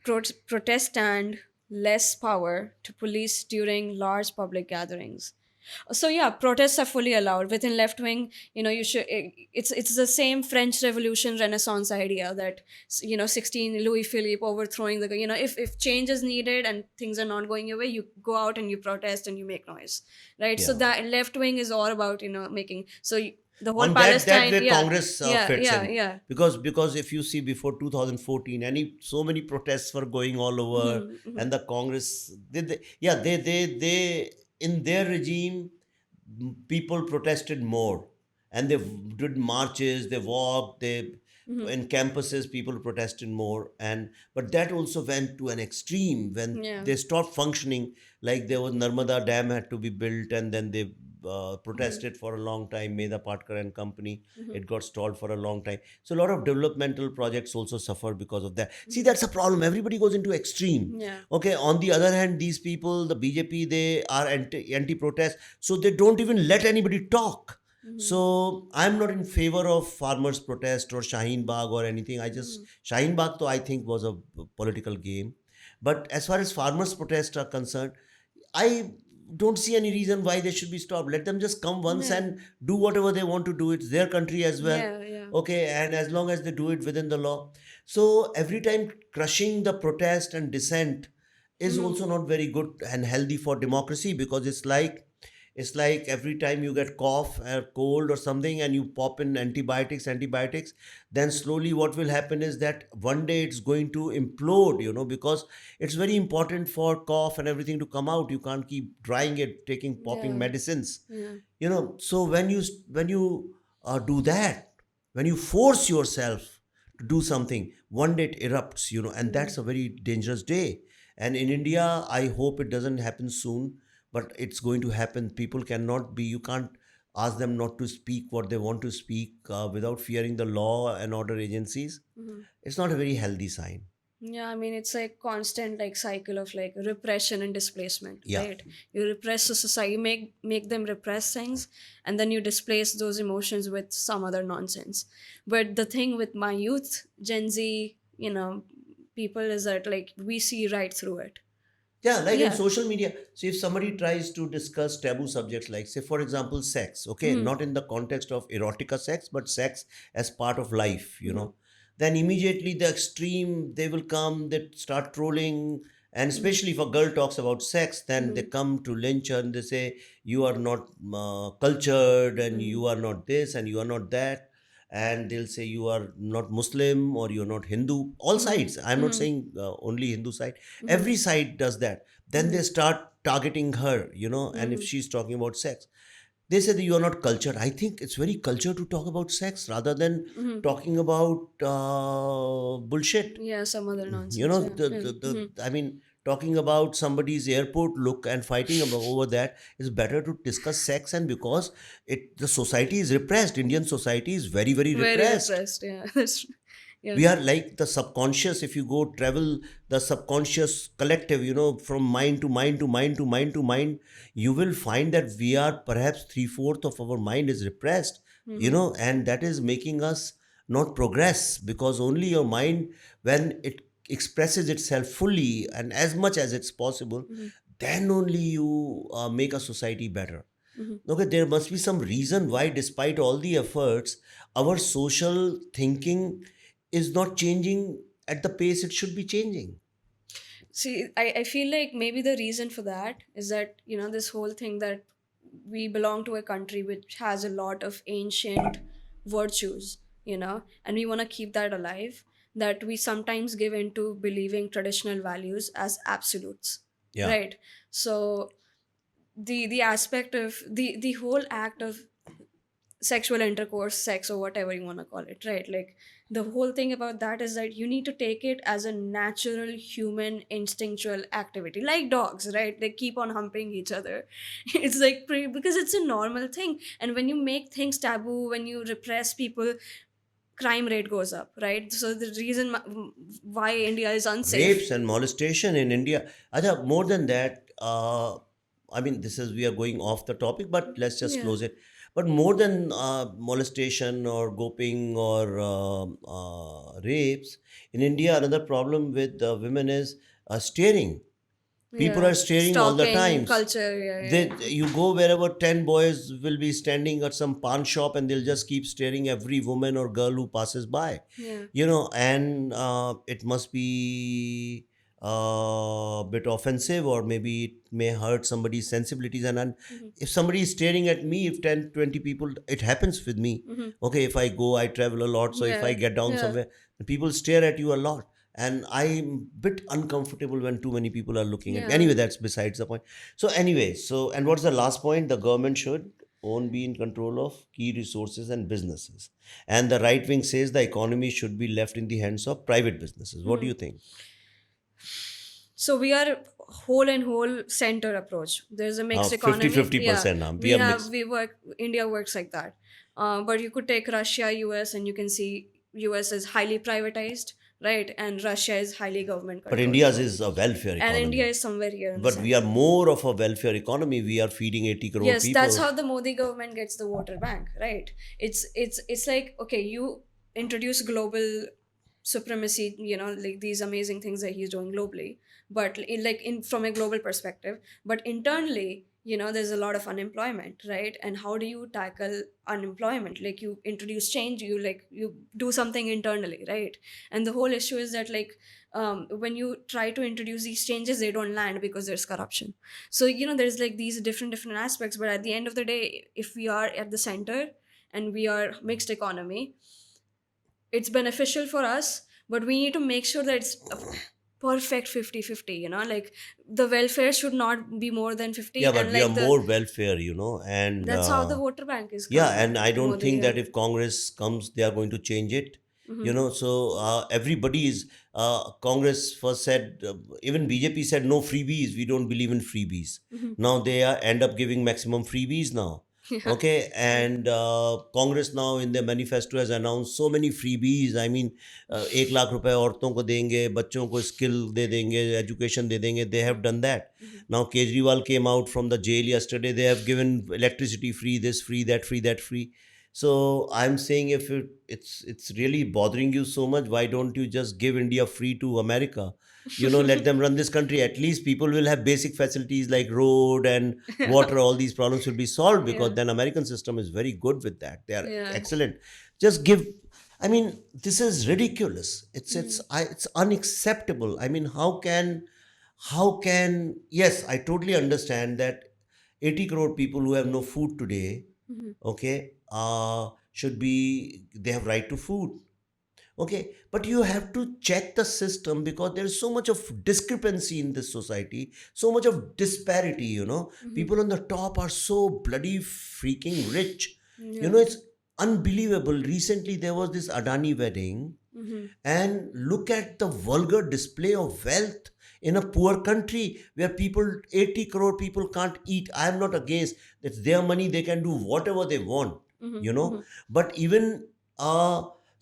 protest and less power to police during large public gatherings. So yeah, protests are fully allowed within left wing. You should. It's the same French Revolution Renaissance idea that 16 Louis Philippe overthrowing the. If change is needed and things are not going your way, you go out and you protest and you make noise, right? So Yeah. that left wing is all about making the whole On that Palestine. way Yeah, Congress yeah, fits yeah, in, yeah. because if you see before 2014, so many protests were going all over, Mhm, mhm. and the Congress they in their regime, people protested more, and they did marches, they walked, they Mhm. in campuses people protested more, and but that also went to an extreme when Yeah. they stopped functioning. Like there was Narmada Dam had to be built, and then they Mhm. protested for a long time, Meda Patkar and company. Mhm. It got stalled for a long time. So a lot of developmental projects also suffer because of that. See, Mhm. that's a problem. Everybody goes into extreme. Yeah. Okay. On the other hand, these people, the BJP, they are anti-protest, so they don't even let anybody talk. Mhm. So I'm not in favor of farmers' protest or Shaheen Bagh or anything. Mhm. Shaheen Bagh, though, I think was a political game. But as far as farmers' protests are concerned, I don't see any reason why they should be stopped. Let them just come once Yeah. and do whatever they want to do. It's their country as well. Yeah. Yeah. Okay, and as long as they do it within the law. So every time crushing the protest and dissent is Mhm. also not very good and healthy for democracy, because it's like every time you get cough or cold or something and you pop in antibiotics, then slowly what will happen is that one day it's going to implode, because it's very important for cough and everything to come out. You can't keep drying it, taking popping Yeah. medicines. Yeah. So when you do that, when you force yourself to do something, one day it erupts, and Mhm. that's a very dangerous day. And in India, I hope it doesn't happen soon, but it's going to happen. People cannot be, you can't ask them not to speak what they want to speak without fearing the law and order agencies. Mhm. It's not a very healthy sign. Yeah, I mean it's like constant cycle of repression and displacement, Yeah. right? You repress a society, make them repress things, and then you displace those emotions with some other nonsense. But the thing with my youth, Gen Z, people is that we see right through it. Yeah, like in Yeah. social media. So if somebody tries to discuss taboo subjects like, say, for example, sex, okay, Mm-hmm. not in the context of erotica sex, but sex as part of life, Mm-hmm. then immediately the extreme, they will come, they start trolling. And Mm-hmm. especially if a girl talks about sex, then they Mm-hmm. come to lynch her and they say, you are not cultured, and Mm-hmm. you are not this and you are not that. And they'll say you are not Muslim or you're not Hindu. All sides. I'm not Mm-hmm. saying only Hindu side. Mm-hmm. Every side does that. Then they Mm-hmm. start targeting her, and if Mm-hmm. she's talking about sex, they say that you are not cultured. I think it's very cultured to talk about sex rather than Mm-hmm. talking about bullshit. Yeah, some other nonsense. Yeah. Yeah. Mm-hmm. I mean, talking about somebody's airport look and fighting over that is better to discuss sex. And because the society is repressed, Indian society is very, very Very repressed. repressed. Yeah. That's true. Yeah. We are like the subconscious. If you go travel the subconscious collective, from mind to mind to mind to mind to mind, you will find that we are perhaps three-fourth of our mind is repressed, Mm-hmm. and that is making us not progress, because only your mind, when it expresses itself fully and as much as it's possible, Mm-hmm. then only you make a society better. Mm-hmm. Okay, there must be some reason why, despite all the efforts, our social thinking is not changing at the pace it should be changing. See, I feel like maybe the reason for that is that, this whole thing that we belong to a country which has a lot of ancient virtues, and we want to keep that alive, that we sometimes give into believing traditional values as absolutes, Yeah. right? So the aspect of the whole act of sexual intercourse, sex, or whatever you want to call it, right? Like, the whole thing about that is that you need to take it as a natural human instinctual activity, like dogs, right? They keep on humping each other. It's like because it's a normal thing. And when you make things taboo, when you repress people, crime rate goes up, right? So the reason why India is unsafe. Rapes and molestation in India. Acha, more than that, I mean, this is we are going off the topic, but let's just Yeah. close it. But more than molestation or groping or rapes in India, another problem with women is staring. People Yeah, are staring all the stalking times. culture. Yeah, They, yeah, you go wherever 10 boys will be standing at some pawn shop and they'll just keep staring every woman or girl who passes by, yeah. and it must be a bit offensive, or maybe it may hurt somebody's sensibilities. And Hmm. if somebody is staring at me, if 10, 20 people, it happens with me. Hmm. Okay, if I go, I travel a lot, so if I Yeah, get down yeah, somewhere, people stare at you a lot, and I'm a bit uncomfortable when too many people are looking at me. yeah. Anyway, that's besides the point. So anyway, so, and what's the last point? The government should own, be in control of key resources and businesses, and the right wing says the economy should be left in the hands of private businesses. What do Hmm. you think? So we are whole and whole center approach. There's a mixed 50 economy. fifty Yeah, percent now we are mixed. we work. India works like that. But you could take Russia, US, and you can see US is highly privatized, right? And Russia is highly government But controlled. India's So, is a welfare and India economy. is somewhere here in the But we are center. more of a welfare economy. We are feeding 80 crore Yes, that's people. how the Modi government gets the voter bank, right? It's like, okay, you introduce global supremacy, like these amazing things that he's doing globally, but like in from a global perspective, but internally, there's a lot of unemployment, right? And how do you tackle unemployment? Like, you introduce change, you do something internally, right? And the whole issue is that, like, when you try to introduce these changes, they don't land because there's corruption. So, there's like these different aspects, but at the end of the day, if we are at the center and we are mixed economy, it's beneficial for us, but we need to make sure that it's a perfect 50-50. Like, the welfare should not be more than 50, Yeah, but and we are like the more welfare, and that's how the voter bank is yeah, coming, and I don't Modi. think Yeah. that if Congress comes, they are going to change it. Hmm. So everybody is. Congress first said, even BJP said no freebies. We don't believe in freebies. Hmm. Now they are end up giving maximum freebies now. Yeah. Okay, Yeah. and Congress now in their manifesto has announced so many freebies. I mean, 1 lakh रुपए औरतों को देंगे, बच्चों को skill दे देंगे, education दे देंगे. They have done that. Hmm. Now Kejriwal came out from the jail yesterday. They have given electricity free, this free, that free, that free. So I'm saying, if it's really bothering you so much, why don't you just give India free to America? Let them run this country. At least people will have basic facilities like road and water. All these problems will be solved, because Yeah. then American system is very good with that. They are Yeah. excellent. Just give. I mean, this is ridiculous. Mm. It's unacceptable. I mean, how can, yes, I totally understand that 80 crore people who have no food today, Mhm. okay, should be, they have right to food. Okay, but you have to check the system, because there is so much of discrepancy in this society, so much of disparity. Mhm. People on the top are so bloody freaking rich. Yeah. It's unbelievable. Recently there was this Adani wedding, Mhm. and look at the vulgar display of wealth in a poor country where people, 80 crore people, can't eat. I am not against, it's their money, they can do whatever they want, Mhm. you know Mhm. but even,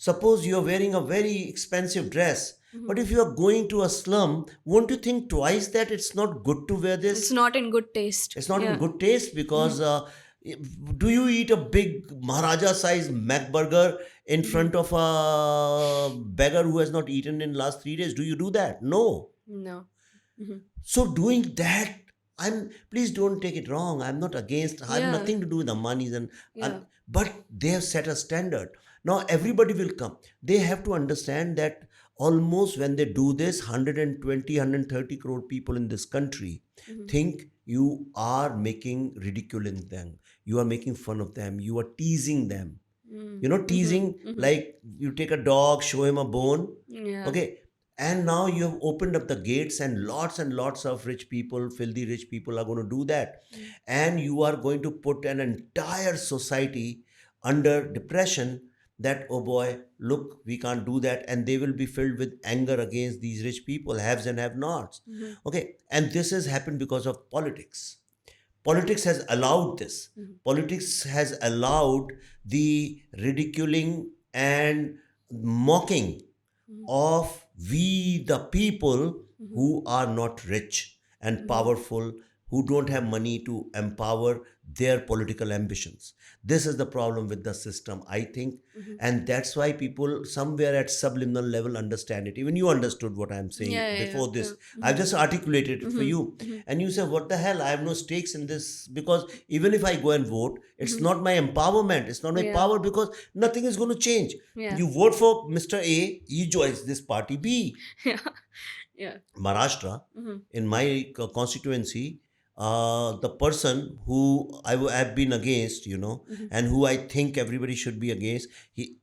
suppose you are wearing a very expensive dress, Mhm. but if you are going to a slum, won't you think twice that it's not good to wear It's this? not in good taste. It's not in Yeah. good taste, because Mhm. do you eat a big Maharaja sized Mac burger in Mhm. front of a beggar who has not eaten in last 3 days? Do you do that? No. No. Mhm. So doing that, please don't take it wrong. I'm not against. I have Yeah. nothing to do with the monies, Yeah. but they have set a standard. Now everybody will come. They have to understand that Almost when they do this, 120, 130 crore people in this country think you are making ridicule in them. You are making fun of them. You are teasing them. Teasing, like you take a dog, show him a bone. Yeah. Okay. And now you have opened up the gates, and lots of rich people, filthy rich people, are going to do that. And you are going to put an entire society under depression, that, oh boy, look, we can't do that. And they will be filled with anger against these rich people, haves and have nots. Okay. And this has happened because of politics. Politics has allowed this. Politics has allowed the ridiculing and mocking of we the people who are not rich and powerful, who don't have money to empower their political ambitions. This is the problem with the system, I think. And that's why people somewhere at subliminal level understand it. Even you understood what I'm saying Yeah, yeah, before yeah. this. I've just articulated it for you. And you say, what the hell? I have no stakes in this, because even if I go and vote, it's not my empowerment. It's not my Yeah. power, because nothing is going to change. Yeah. You vote for Mr. A, he joins this party B. Yeah. Yeah. Maharashtra, in my constituency, the person who have been against, and who I think everybody should be against,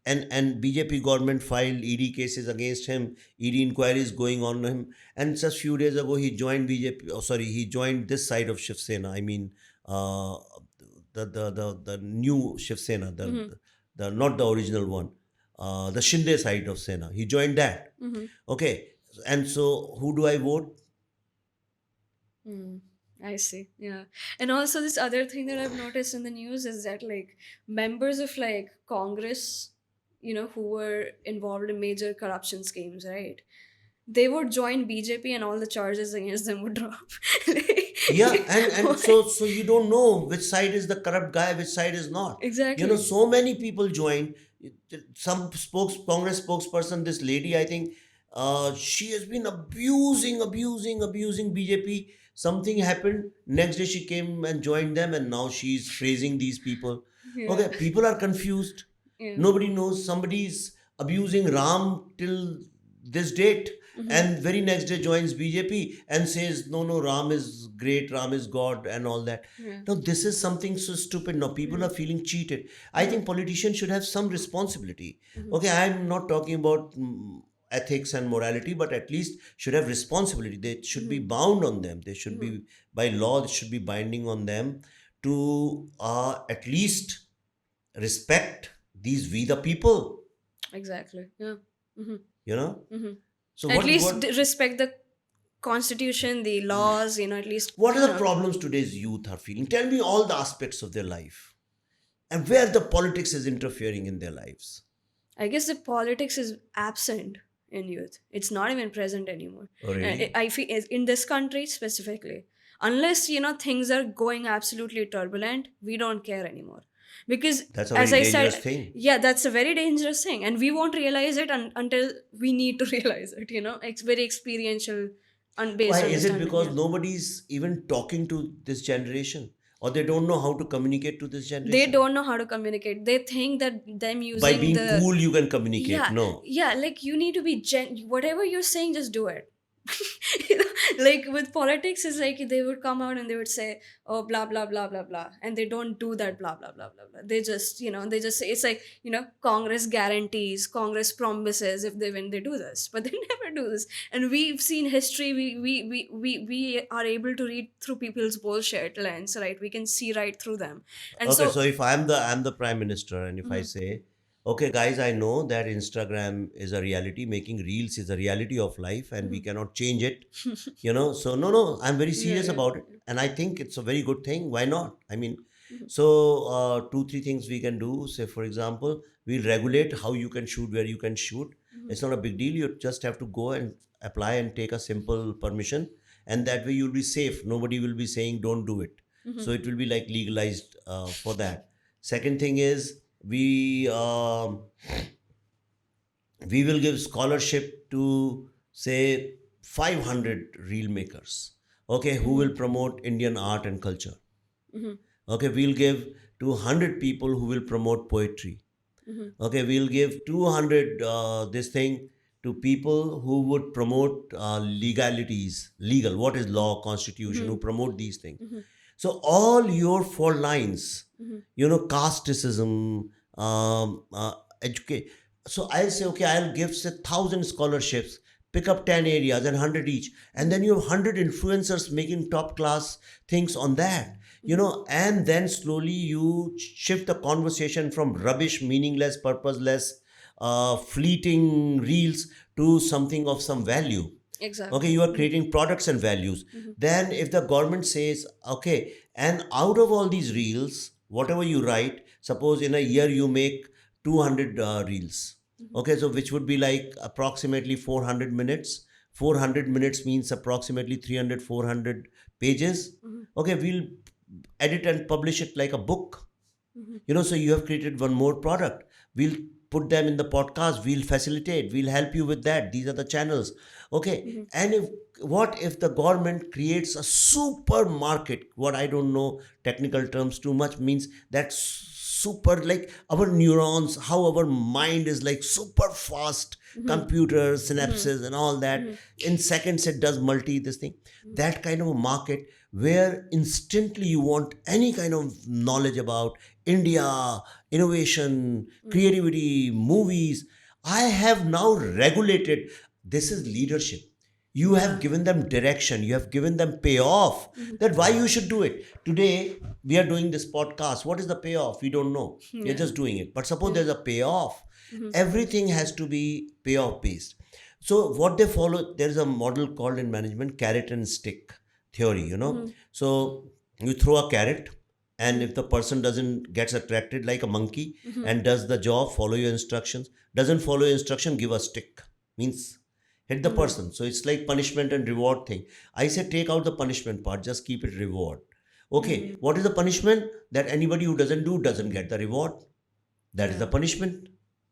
and BJP government filed ED cases against him, ED inquiries going on him, and just few days ago he joined BJP. Oh, sorry, he joined this side of Shiv Sena. I mean, the new Shiv Sena, the not the original one, the Shinde side of Sena. He joined that. Okay. And so, who do I vote? I see. Yeah. And also this other thing that I've noticed in the news is that like members of like Congress, who were involved in major corruption schemes, right? They would join BJP and all the charges against them would drop. Yeah, and so you don't know which side is the corrupt guy, which side is not. Exactly. So many people join. Some Congress spokesperson, this lady, I think, she has been abusing BJP. Something happened. Next day she came and joined them, and now she's praising these people. Yeah. Okay, people are confused. Yeah. Nobody knows. Somebody's abusing Ram till this date, and very next day joins BJP and says, no, Ram is great, Ram is God, and all that. Yeah. Now, this is something so stupid. Now, people are feeling cheated. I think politicians should have some responsibility. Okay, I'm not talking about ethics and morality, but at least should have responsibility. They should be bound on them. They should be, by law, it should be binding on them to at least respect these we the people. Exactly. Yeah. So At least respect the constitution, the laws, at least. What are the problems today's youth are feeling? Tell me all the aspects of their life and where the politics is interfering in their lives. I guess the politics is absent in youth. It's not even present anymore. Oh, really? I feel in this country specifically, unless things are going absolutely turbulent, we don't care anymore. Because that's a as very I dangerous said, thing. Yeah, that's a very dangerous thing, and we won't realize it until we need to realize it. It's very experiential and based. Why is it? understanding, Because yeah. nobody's even talking to this generation, or they don't know how to communicate to this generation. They don't know how to communicate. They think that them using by being cool you can communicate. No. Yeah, like you need to be whatever you're saying, just do it. Like with politics, it's like they would come out and they would say, oh, blah blah blah blah blah, and they don't do that blah blah blah blah blah. They just say it's like Congress guarantees, Congress promises if they win they do this, but they never do this. And we've seen history. We are able to read through people's bullshit lens, right? We can see right through them. And Okay, so if I'm the prime minister, and if I say, okay, guys, I know that Instagram is a reality, making reels is a reality of life, and we cannot change it. So no, I'm very serious about it, and I think it's a very good thing. Why not? I mean, so 2-3 things we can do. Say, for example, we'll regulate how you can shoot, where you can shoot. It's not a big deal. You just have to go and apply and take a simple permission, and that way you'll be safe. Nobody will be saying don't do it. So it will be like legalized for that. Second thing is, we will give scholarship to, say, 500 reel makers, okay, who will promote Indian art and culture. Okay, we'll give to 100 people who will promote poetry. Okay, we'll give 200 this thing to people who would promote legalities, legal, what is law, constitution, who promote these things. So all your four lines, casteism, educate. So I'll say, okay, I'll give say 1,000 scholarships, pick up 10 areas and 100 each, and then you have 100 influencers making top class things on that. And then slowly you shift the conversation from rubbish, meaningless, purposeless, fleeting reels to something of some value. Exactly. Okay, you are creating products and values. Then if the government says, okay, and out of all these reels, whatever you write, suppose in a year you make 200 reels. Okay, so which would be like approximately 400 minutes. 400 minutes means approximately 300, 400 pages. Okay, we'll edit and publish it like a book. So you have created one more product. We'll put them in the podcast, we'll facilitate, we'll help you with that. These are the channels. Okay. And if the government creates a supermarket, what I don't know technical terms too much, means that super, like our neurons, how our mind is like super fast, computers, synapses and all that, in seconds it does multi this thing. That kind of a market where instantly you want any kind of knowledge about India, innovation, creativity, movies. I have now regulated. This is leadership. You have given them direction. You have given them payoff. That why you should do it. Today we are doing this podcast. What is the payoff? We don't know. We are just doing it. But suppose there's a payoff. Everything has to be payoff based. So what they follow, there is a model called in management carrot and stick theory. So you throw a carrot, and if the person doesn't gets attracted like a monkey and does the job, follow your instructions, doesn't follow your instruction, give a stick, means hit the person. So it's like punishment and reward thing. I say take out the punishment part, just keep it reward. Okay, what is the punishment? That anybody who doesn't do doesn't get the reward. That is the punishment.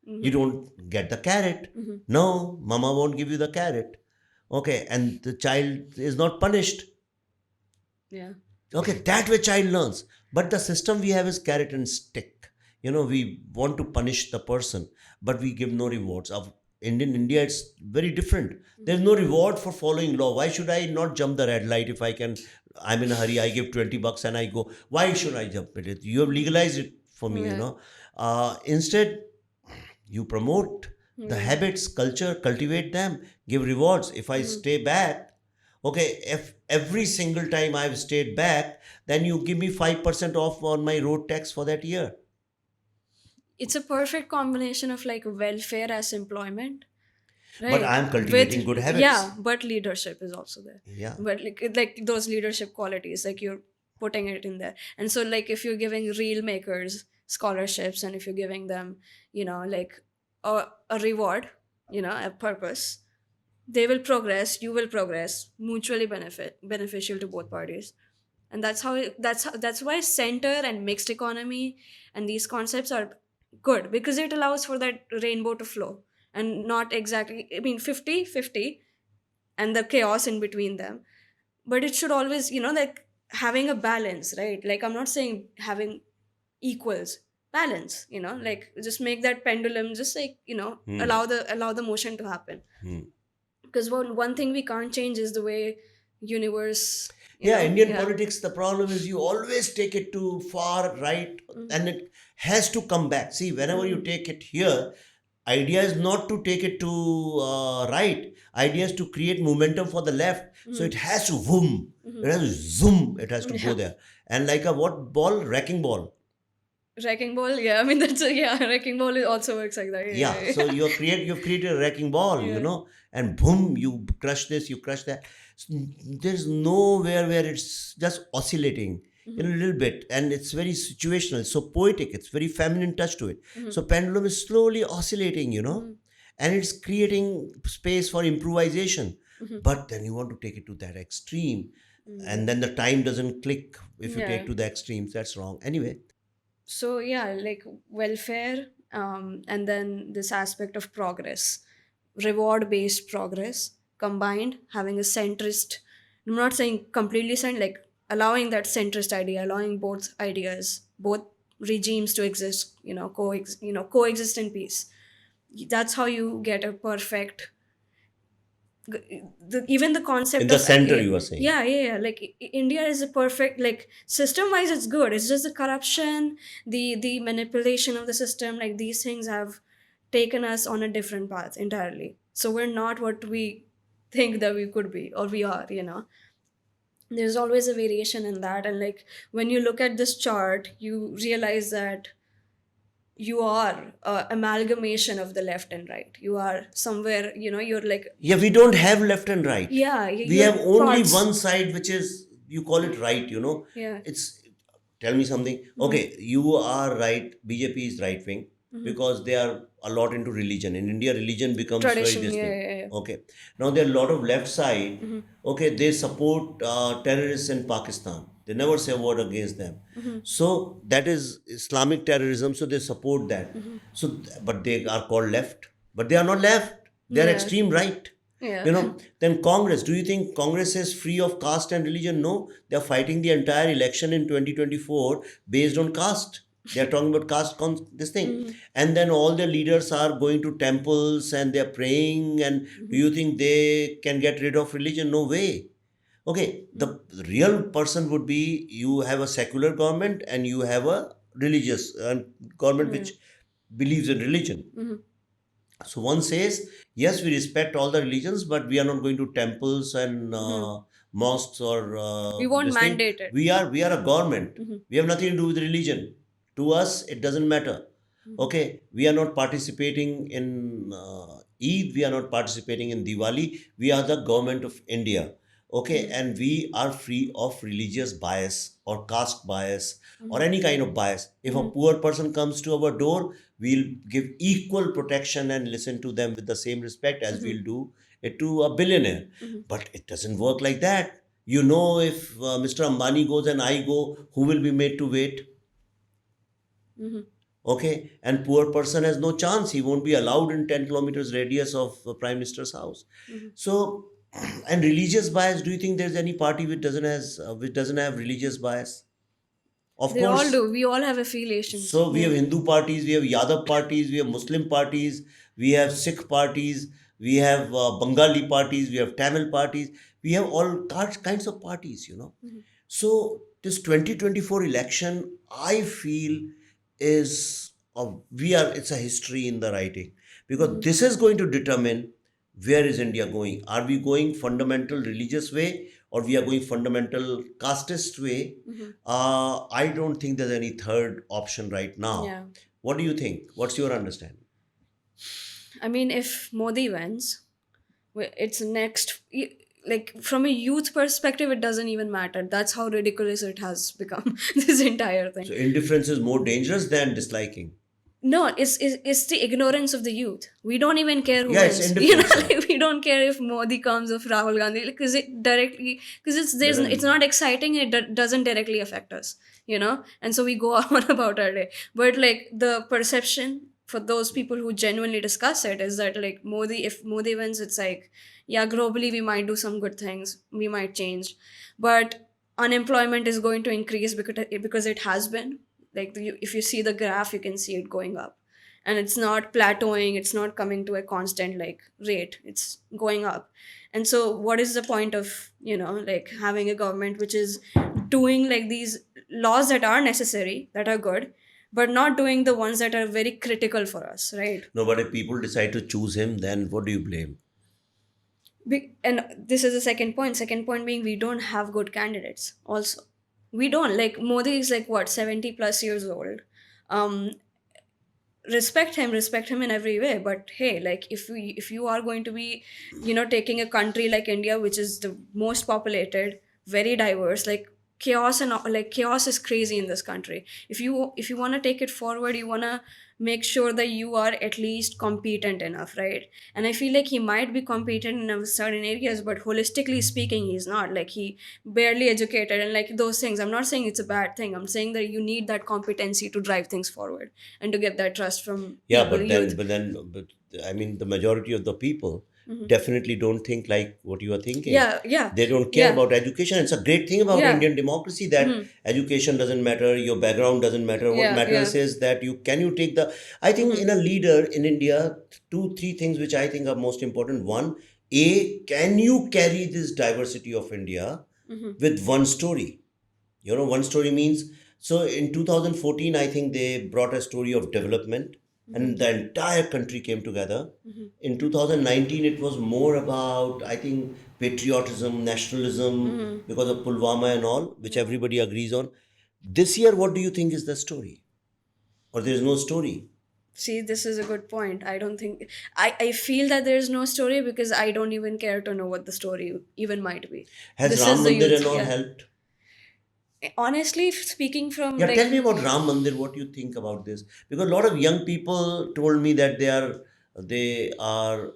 You don't get the carrot. No, mama won't give you the carrot. Okay, and the child is not punished. Yeah. Okay, that way child learns. But the system we have is carrot and stick. We want to punish the person, but we give no rewards. In India, it's very different. There's no reward for following law. Why should I not jump the red light if I can? I'm in a hurry. I give 20 bucks and I go. Why should I jump it? You have legalized it for me. Instead, you promote the habits, culture, cultivate them, give rewards. If I stay back, okay, if every single time I've stayed back, then you give me 5% off on my road tax for that year. It's a perfect combination of like welfare as employment, But right? I'm cultivating good habits. Yeah, but leadership is also there. Yeah. But like those leadership qualities, like you're putting it in there. And so like if you're giving reel makers scholarships, and if you're giving them, like a reward, a purpose, they will progress, you will progress, mutually beneficial to both parties. And that's why center and mixed economy and these concepts are good, because it allows for that rainbow to flow, and not exactly, I mean, 50-50, and the chaos in between them. But it should always, like having a balance, right? Like I'm not saying having equals, balance, like just make that pendulum, just like, allow the motion to happen. Because one thing we can't change is the way universe, Indian politics, the problem is you always take it too far right, and it has to come back. See, whenever you take it here, idea is not to take it to right. Idea is to create momentum for the left. So it has to boom, it has to zoom, it has to go there. And like a what ball? Wrecking ball. Wrecking ball, I mean, wrecking ball also works like that. Yeah. So you've created a wrecking ball, and boom, you crush this, you crush that. So there's nowhere where it's just oscillating a little bit, and it's very situational, so poetic, it's very feminine touch to it. So pendulum is slowly oscillating, and it's creating space for improvisation. But then you want to take it to that extreme, and then the time doesn't click if you take to the extremes. That's wrong. Anyway. So like welfare, and then this aspect of progress, reward based progress, combined having a centrist, I'm not saying completely like allowing that centrist idea, allowing both ideas, both regimes to exist, coexist in peace. That's how you get a perfect even the In concept the of center, you were saying. like India is a perfect, like system wise it's good, it's just the corruption, the manipulation of the system, like these things have taken us on a different path entirely, so we're not what we think that we could be or we are, there's always a variation in that. And like when you look at this chart you realize that you are a amalgamation of the left and right, you are somewhere, you're like, Yeah, we don't have left and right. yeah, We you're have only parts. one side, which is, you call it right, Yeah. It's, tell me something. Okay, you are right. BJP is right wing because they are a lot into religion. In India, religion becomes very Tradition, this yeah, thing. yeah, yeah. Okay. Now, there are a lot of left side. Okay, they support terrorists in Pakistan. They never say a word against them. So, that is Islamic terrorism. So, they support that. So, but they are called left. But they are not left. They are Yeah, extreme right. yeah. Then Congress, do you think Congress is free of caste and religion? No, they are fighting the entire election in 2024 based on caste. They are talking about this thing. And then all the leaders are going to temples and they are praying. And do you think they can get rid of religion? No way. Okay, the real person would be, you have a secular government and you have a religious government which believes in religion. So one says, yes, we respect all the religions, but we are not going to temples and mosques or We won't this thing. mandate it. We are a government. We have nothing to do with religion. To us, it doesn't matter. Okay, we are not participating in Eid. We are not participating in Diwali. We are the government of India. Okay, and we are free of religious bias or caste bias or any kind of bias. If a poor person comes to our door, we'll give equal protection and listen to them with the same respect as we'll do it to a billionaire. But it doesn't work like that. If Mr. Ambani goes and I go, who will be made to wait? Okay, and poor person has no chance. He won't be allowed in 10 kilometers radius of Prime Minister's house. So, and religious bias. Do you think there's any party which doesn't have religious bias? Of They all course. do. We all have affiliations. So we have Yeah. Hindu parties, we have Yadav parties, we have Muslim parties, we have Sikh parties, we have Bengali parties, we have Tamil parties, we have all kinds of parties. So this 2024 election, I feel, is it's a history in the writing, because this is going to determine where is India going. Are we going fundamental religious way or we are going fundamental casteist way? I don't think there's any third option right now. Yeah. What do you think? What's your understanding? I mean, if Modi wins, it's next. Like from a youth perspective, it doesn't even matter. That's how ridiculous it has become. This entire thing. So indifference is more dangerous than disliking. No, it's the ignorance of the youth. We don't even care who Yeah, it's wins. indifference. Yeah. We don't care if Modi comes or Rahul Gandhi, because it's not exciting. It doesn't directly affect us. And so we go on about our day. But like the perception for those people who genuinely discuss it is that like if Modi wins, it's like, yeah, globally we might do some good things, we might change, but unemployment is going to increase because it has been. Like if you see the graph, you can see it going up, and it's not plateauing, it's not coming to a constant like rate, it's going up. And so what is the point of like having a government which is doing like these laws that are necessary, that are good, but not doing the ones that are very critical for us, right? No, but if people decide to choose him, then what do you blame? And this is the second point being, we don't have good candidates also. We don't. Like Modi is like what, 70 plus years old. um respect him in every way, but hey, like if you are going to be taking a country like India, which is the most populated, very diverse, like chaos is crazy in this country. If you want to take it forward, you want to make sure that you are at least competent enough, right? And I feel like he might be competent in certain areas, but holistically speaking, he's not. Like he barely educated and like those things. I'm not saying it's a bad thing, I'm saying that you need that competency to drive things forward and to get that trust from Yeah, people, youth. but I mean, the majority of the people definitely don't think like what you are thinking. Yeah. They don't care Yeah. about education. It's a great thing about Yeah. Indian democracy that education doesn't matter, your background doesn't matter. What Yeah, matters yeah. is that you take the. I think in a leader in India, two, three things which I think are most important. One, Can you carry this diversity of India with one story? One story means, so in 2014, I think they brought a story of development and the entire country came together. In 2019, it was more about, I think, patriotism, nationalism, because of Pulwama and all, which everybody agrees on. This year, what do you think is the story? Or there is no story? See, this is a good point. I don't think I feel that there's no story because I don't even care to know what the story even might be. Has This Ram is the Mandir youth. and all Yeah. helped? Honestly, speaking from Yeah, tell like me about Ram Mandir. What you think about this? Because a lot of young people told me that they are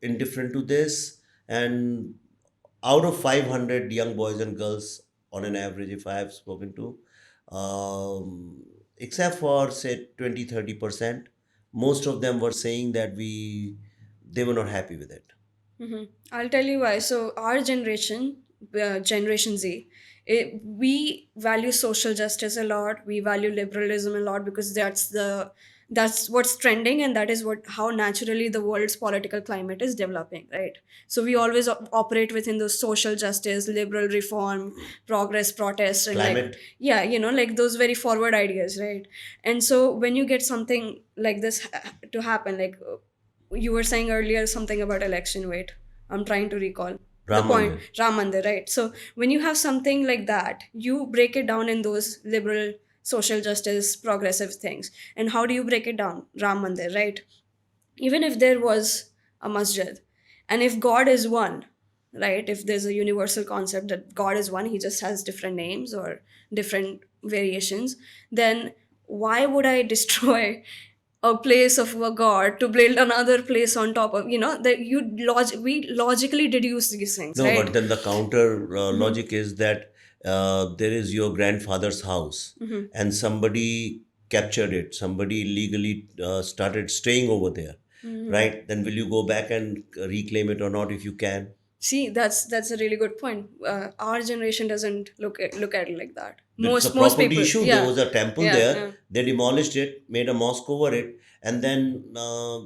indifferent to this, and out of 500 young boys and girls on an average, if I have spoken to, except for say 20-30%, most of them were saying that they were not happy with it. I'll tell you why. So our generation, Generation Z, we value social justice a lot. We value liberalism a lot because that's what's trending, and that is what how naturally the world's political climate is developing, right? So we always operate within those social justice, liberal reform, progress, protest, and like Climate. yeah, like those very forward ideas, right? And so when you get something like this to happen, like you were saying earlier something about election. Wait, I'm trying to recall the Ram point. Mandir. Ram Mandir, right? So when you have something like that, you break it down in those liberal, social justice, progressive things. And how do you break it down? Ram Mandir, right? Even if there was a masjid, and if God is one, right? If there's a universal concept that God is one, he just has different names or different variations, then why would I destroy a place of a god to build another place on top of, that we logically deduce these things, No, right? but then the counter logic is that there is your grandfather's house and somebody captured it, somebody illegally started staying over there, right? Then will you go back and reclaim it or not if you can? See, that's a really good point. Our generation doesn't look at it like that. It's a Most property people, issue. There yeah, was a temple yeah, yeah. there. They demolished it, made a mosque over it, and then,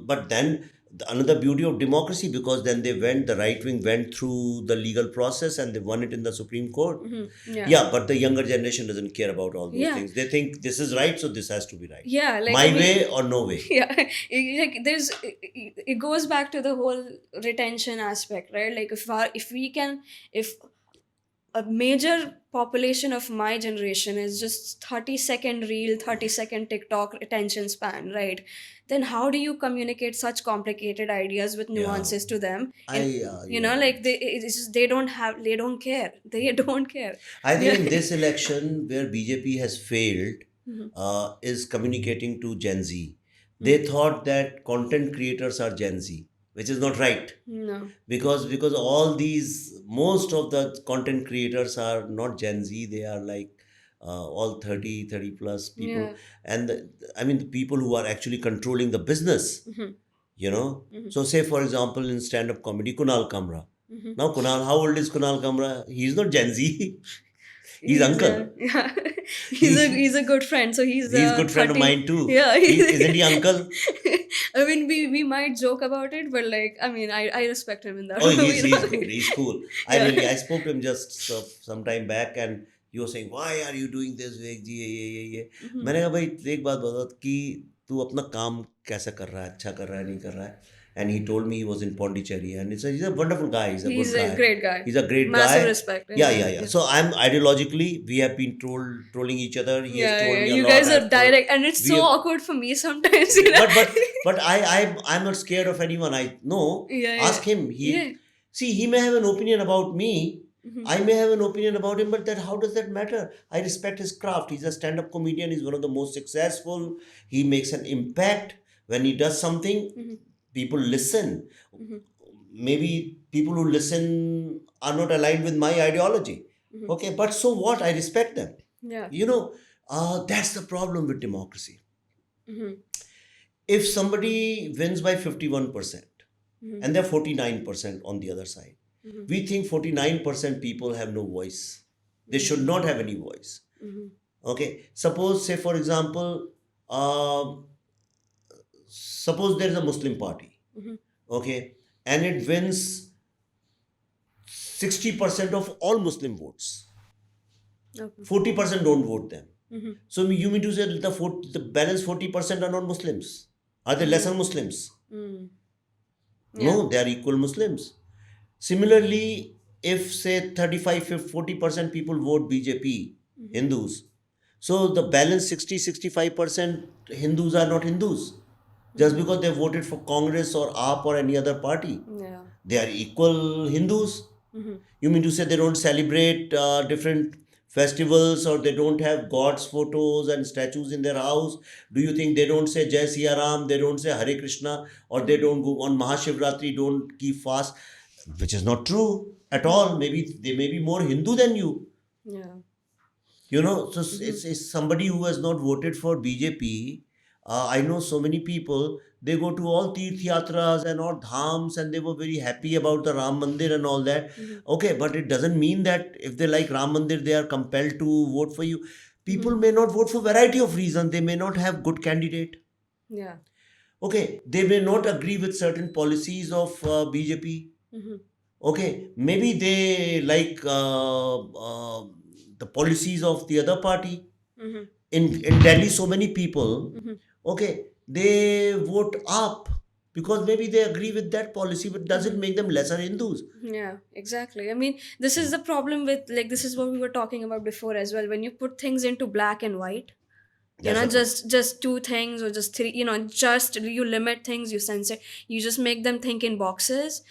but then another beauty of democracy, because then the right wing went through the legal process and they won it in the Supreme Court. Yeah, Yeah, but the younger generation doesn't care about all those yeah, things. They think this is right, so this has to be right. yeah. Like I My mean, way or no way. yeah, like it goes back to the whole retention aspect, right? Like if we can, if a major population of my generation is just 30-second reel, 30-second TikTok attention span, right? Then how do you communicate such complicated ideas with Yeah, nuances to them? In you are like right. they don't care. They don't care. I think Yeah. in this election, where BJP has failed, is communicating to Gen Z. They thought that content creators are Gen Z, which is not right, No. because all these, most of the content creators are not Gen Z. They are like all 30 plus people, Yeah. and I mean the people who are actually controlling the business. So say for example in stand-up comedy, Kunal Kamra. Now Kunal, how old is Kunal Kamra? He's not Gen Z. He's He's uncle. yeah. He's He's a good friend. So he's he's good friend of 30. mine too. Yeah. Isn't he uncle? I mean, we might joke about it, but like, I mean, I respect him in that Oh, way, he's good. He's cool. Yeah. I spoke to him just some time back, and he was saying, "Why are you doing this, Vivek जी ये?" मैंने कहा भाई एक बात बता कि तू अपना काम कैसा कर रहा है, अच्छा कर रहा है, नहीं कर रहा है. And he told me he was in Pondicherry, and he's a wonderful guy. He's a good He's a guy. great guy. He's a great Massive guy. respect. Yeah, Yeah. yeah, yeah. Yeah. So I'm ideologically, we have been trolling each other. He has Yeah, told yeah. me a You lot. guys are I've told. direct, and it's We so have, awkward for me sometimes, you know. but I'm not scared of anyone. I know. Yeah, Ask yeah. him. Yeah. See, he may have an opinion about me. I may have an opinion about him, but that how does that matter? I respect his craft. He's a stand-up comedian. He's one of the most successful. He makes an impact when he does something. People listen. Maybe people who listen are not aligned with my ideology. Okay, but so what? I respect them. Yeah. That's the problem with democracy. If somebody wins by 51% and they're 49% on the other side, we think 49% people have no voice. They should not have any voice. Okay, suppose, say, for example, suppose there is a Muslim party. Okay, and it wins 60% of all Muslim votes. Okay. 40% don't vote them. So you mean to say the balance 40% are not Muslims? Are they lesser Muslims? Mm. Yeah. No, they are equal Muslims. Similarly, if say 35-40% people vote BJP, Hindus, so the balance 60-65% Hindus are not Hindus. Just because they voted for Congress or AAP or any other party. Yeah. They are equal Hindus. You mean to say they don't celebrate different festivals, or they don't have God's photos and statues in their house? Do you think they don't say Jai Siya Ram, they don't say Hare Krishna, or they don't go on Mahashivratri, don't keep fast? Which is not true at all. Maybe they may be more Hindu than you. Yeah. So it's somebody who has not voted for BJP. I know so many people, they go to all Tirth Yatras and all dhams, and they were very happy about the Ram Mandir and all that. Okay, but it doesn't mean that if they like Ram Mandir, they are compelled to vote for you. People may not vote for variety of reasons. They may not have good candidate. Yeah. Okay, they may not agree with certain policies of BJP. Okay, maybe they like the policies of the other party. In Delhi, so many people, okay, they vote up because maybe they agree with that policy, but doesn't make them lesser Hindus. Yeah, exactly. I mean, this is the problem with, like, this is what we were talking about before as well. When you put things into black and white, That's the problem. just two things or just three, just you limit things, you censor, you just make them think in boxes,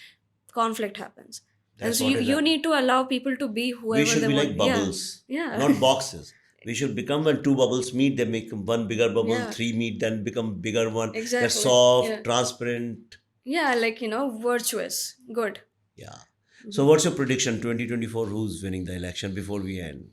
conflict happens. And That's so what you it you is. need to allow people to be We whoever should they be like want. Yeah. bubbles, Yeah. not boxes. We should become, when two bubbles meet, they make one bigger bubble, Yeah. three meet, then become bigger one. They're Exactly. Yeah. soft, transparent. Yeah, like, virtuous. Good. Yeah. So what's your prediction 2024? Who's winning the election before we end?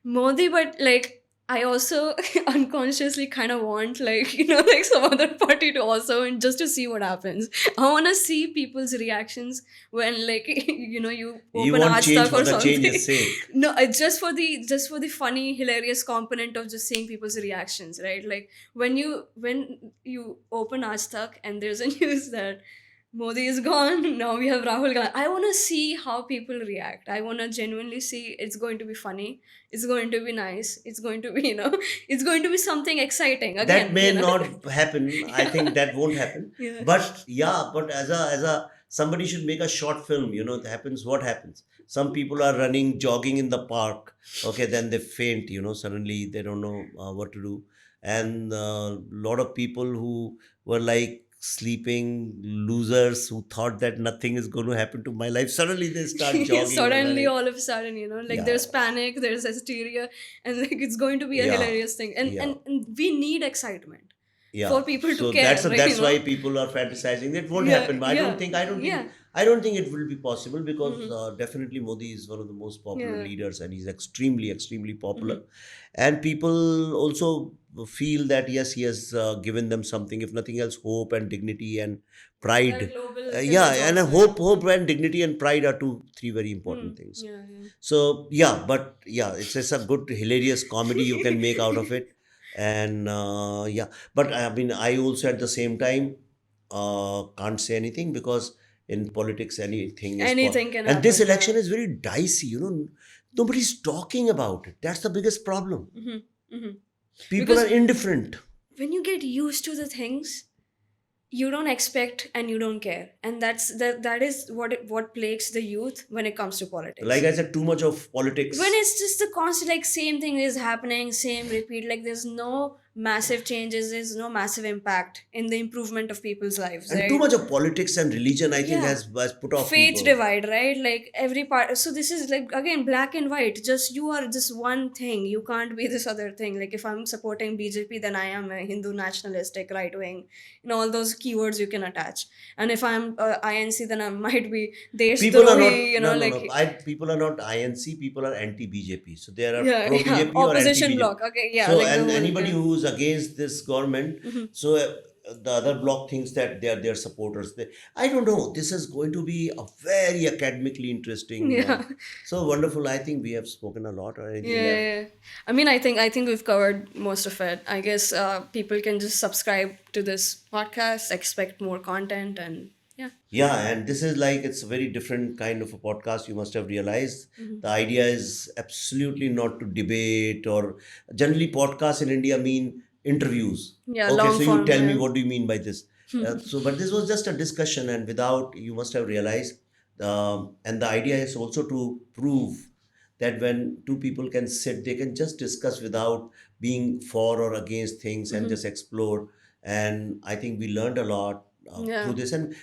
Modi, but like I also unconsciously kind of want, like, like some other party to also, and just to see what happens. I want to see people's reactions when, like, you You open want Aaj change Tak for or the something. change's sake. No, it's just for the funny, hilarious component of just seeing people's reactions, right? Like when you open Aaj Tak and there's a news that Modi is gone. Now we have Rahul Gandhi. I want to see how people react. I want to genuinely see. It's going to be funny. It's going to be nice. It's going to be, it's going to be something exciting. That Again, may not happen. I think that won't happen. Yeah. But yeah, but as a somebody should make a short film. It happens. What happens? Some people are running, jogging in the park. Okay, then they faint. Suddenly they don't know what to do, and a lot of people who were like sleeping losers who thought that nothing is going to happen to my life, suddenly they start jogging and Suddenly, running. all of a sudden, like Yeah, there's panic, there's hysteria, and like it's going to be a yeah, hilarious thing. And yeah. and we need excitement Yeah, for people to so care, that's right? that's why people are fantasizing. That won't Yeah, happen. But yeah, I don't think yeah. I don't think it will be possible, because definitely Modi is one of the most popular Yeah. leaders, and he's extremely popular, and people also feel that yes, he has given them something, if nothing else, hope and dignity and A pride. global Yeah, image and also. hope and dignity and pride are three very important things. Yeah, yeah. So yeah, but yeah, it's just a good hilarious comedy you can make out of it, and yeah. But I mean, I also at the same time can't say anything, because in politics anything is Anything can and this happen. election Yeah. is very dicey. Nobody's talking about it. That's the biggest problem. People Because are indifferent. when you get used to the things, you don't expect and you don't care, and that is what plagues the youth when it comes to politics. Like I said, too much of politics. When it's just the constant, like, same thing is happening, same repeat, like there's no massive changes, there's no massive impact in the improvement of people's lives, And too right? much of politics and religion, I think, Yeah. has put off Faith people. divide, right? Like every part. So this is like, again, black and white. Just you are just one thing. You can't be this other thing. Like if I'm supporting BJP, then I am a Hindu nationalistic, right wing. All those keywords you can attach. And if I'm INC, then I might be People are not Deshdrahi. no no Like no. People are not INC. People are anti BJP. So they are pro yeah, BJP or anti opposition BJP. bloc. Okay, yeah, So like the and whole. anybody Yeah. who is against this government, so the other block thinks that they are their supporters. I don't know. This is going to be a very academically interesting Yeah. and so wonderful. I think we have spoken a lot. Or anything Yeah, left? yeah. I mean, I think we've covered most of it. I guess people can just subscribe to this podcast, expect more content, and yeah. Yeah, and this is like it's a very different kind of a podcast. You must have realized the idea is absolutely not to debate or generally podcasts in India mean interviews. Yeah, Okay, long so you form. tell me Yeah. what do you mean by this? But this was just a discussion, and without you must have realized, and the idea is also to prove that when two people can sit, they can just discuss without being for or against things and just explore. And I think we learned a lot through Yeah. this, and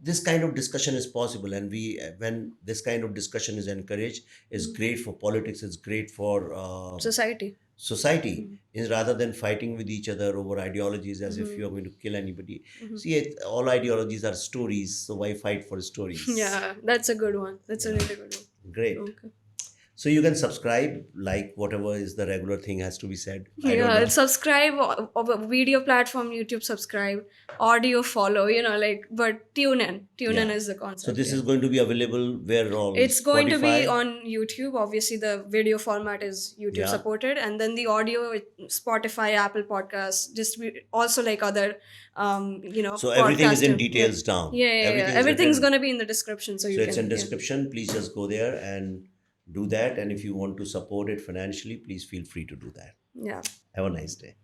this kind of discussion is possible. And we, when this kind of discussion is encouraged, is great for politics. It's great for Society. society, is rather than fighting with each other over ideologies as if you are going to kill anybody. See, all ideologies are stories, so why fight for stories? Yeah, that's a good one. That's a Yeah, really good great. one. Okay. So you can subscribe, like whatever is the regular thing has to be said. I don't Yeah, know. subscribe of a video platform, YouTube subscribe, audio follow, like, but tune in. Tune in Yeah. is the So concept. this Yeah. is going to be available where all It's going to be Spotify. on YouTube. Obviously, the video format is YouTube Yeah. supported, and then the audio, Spotify, Apple Podcasts, just also like other, So everything is in podcasting. Yeah, details down. yeah, yeah, yeah. Everything is Everything's written. gonna be in the description, so So you it's in can. Yeah, description. Please just go there and do that. And if you want to support it financially, please feel free to do that. yeah. Have a nice day.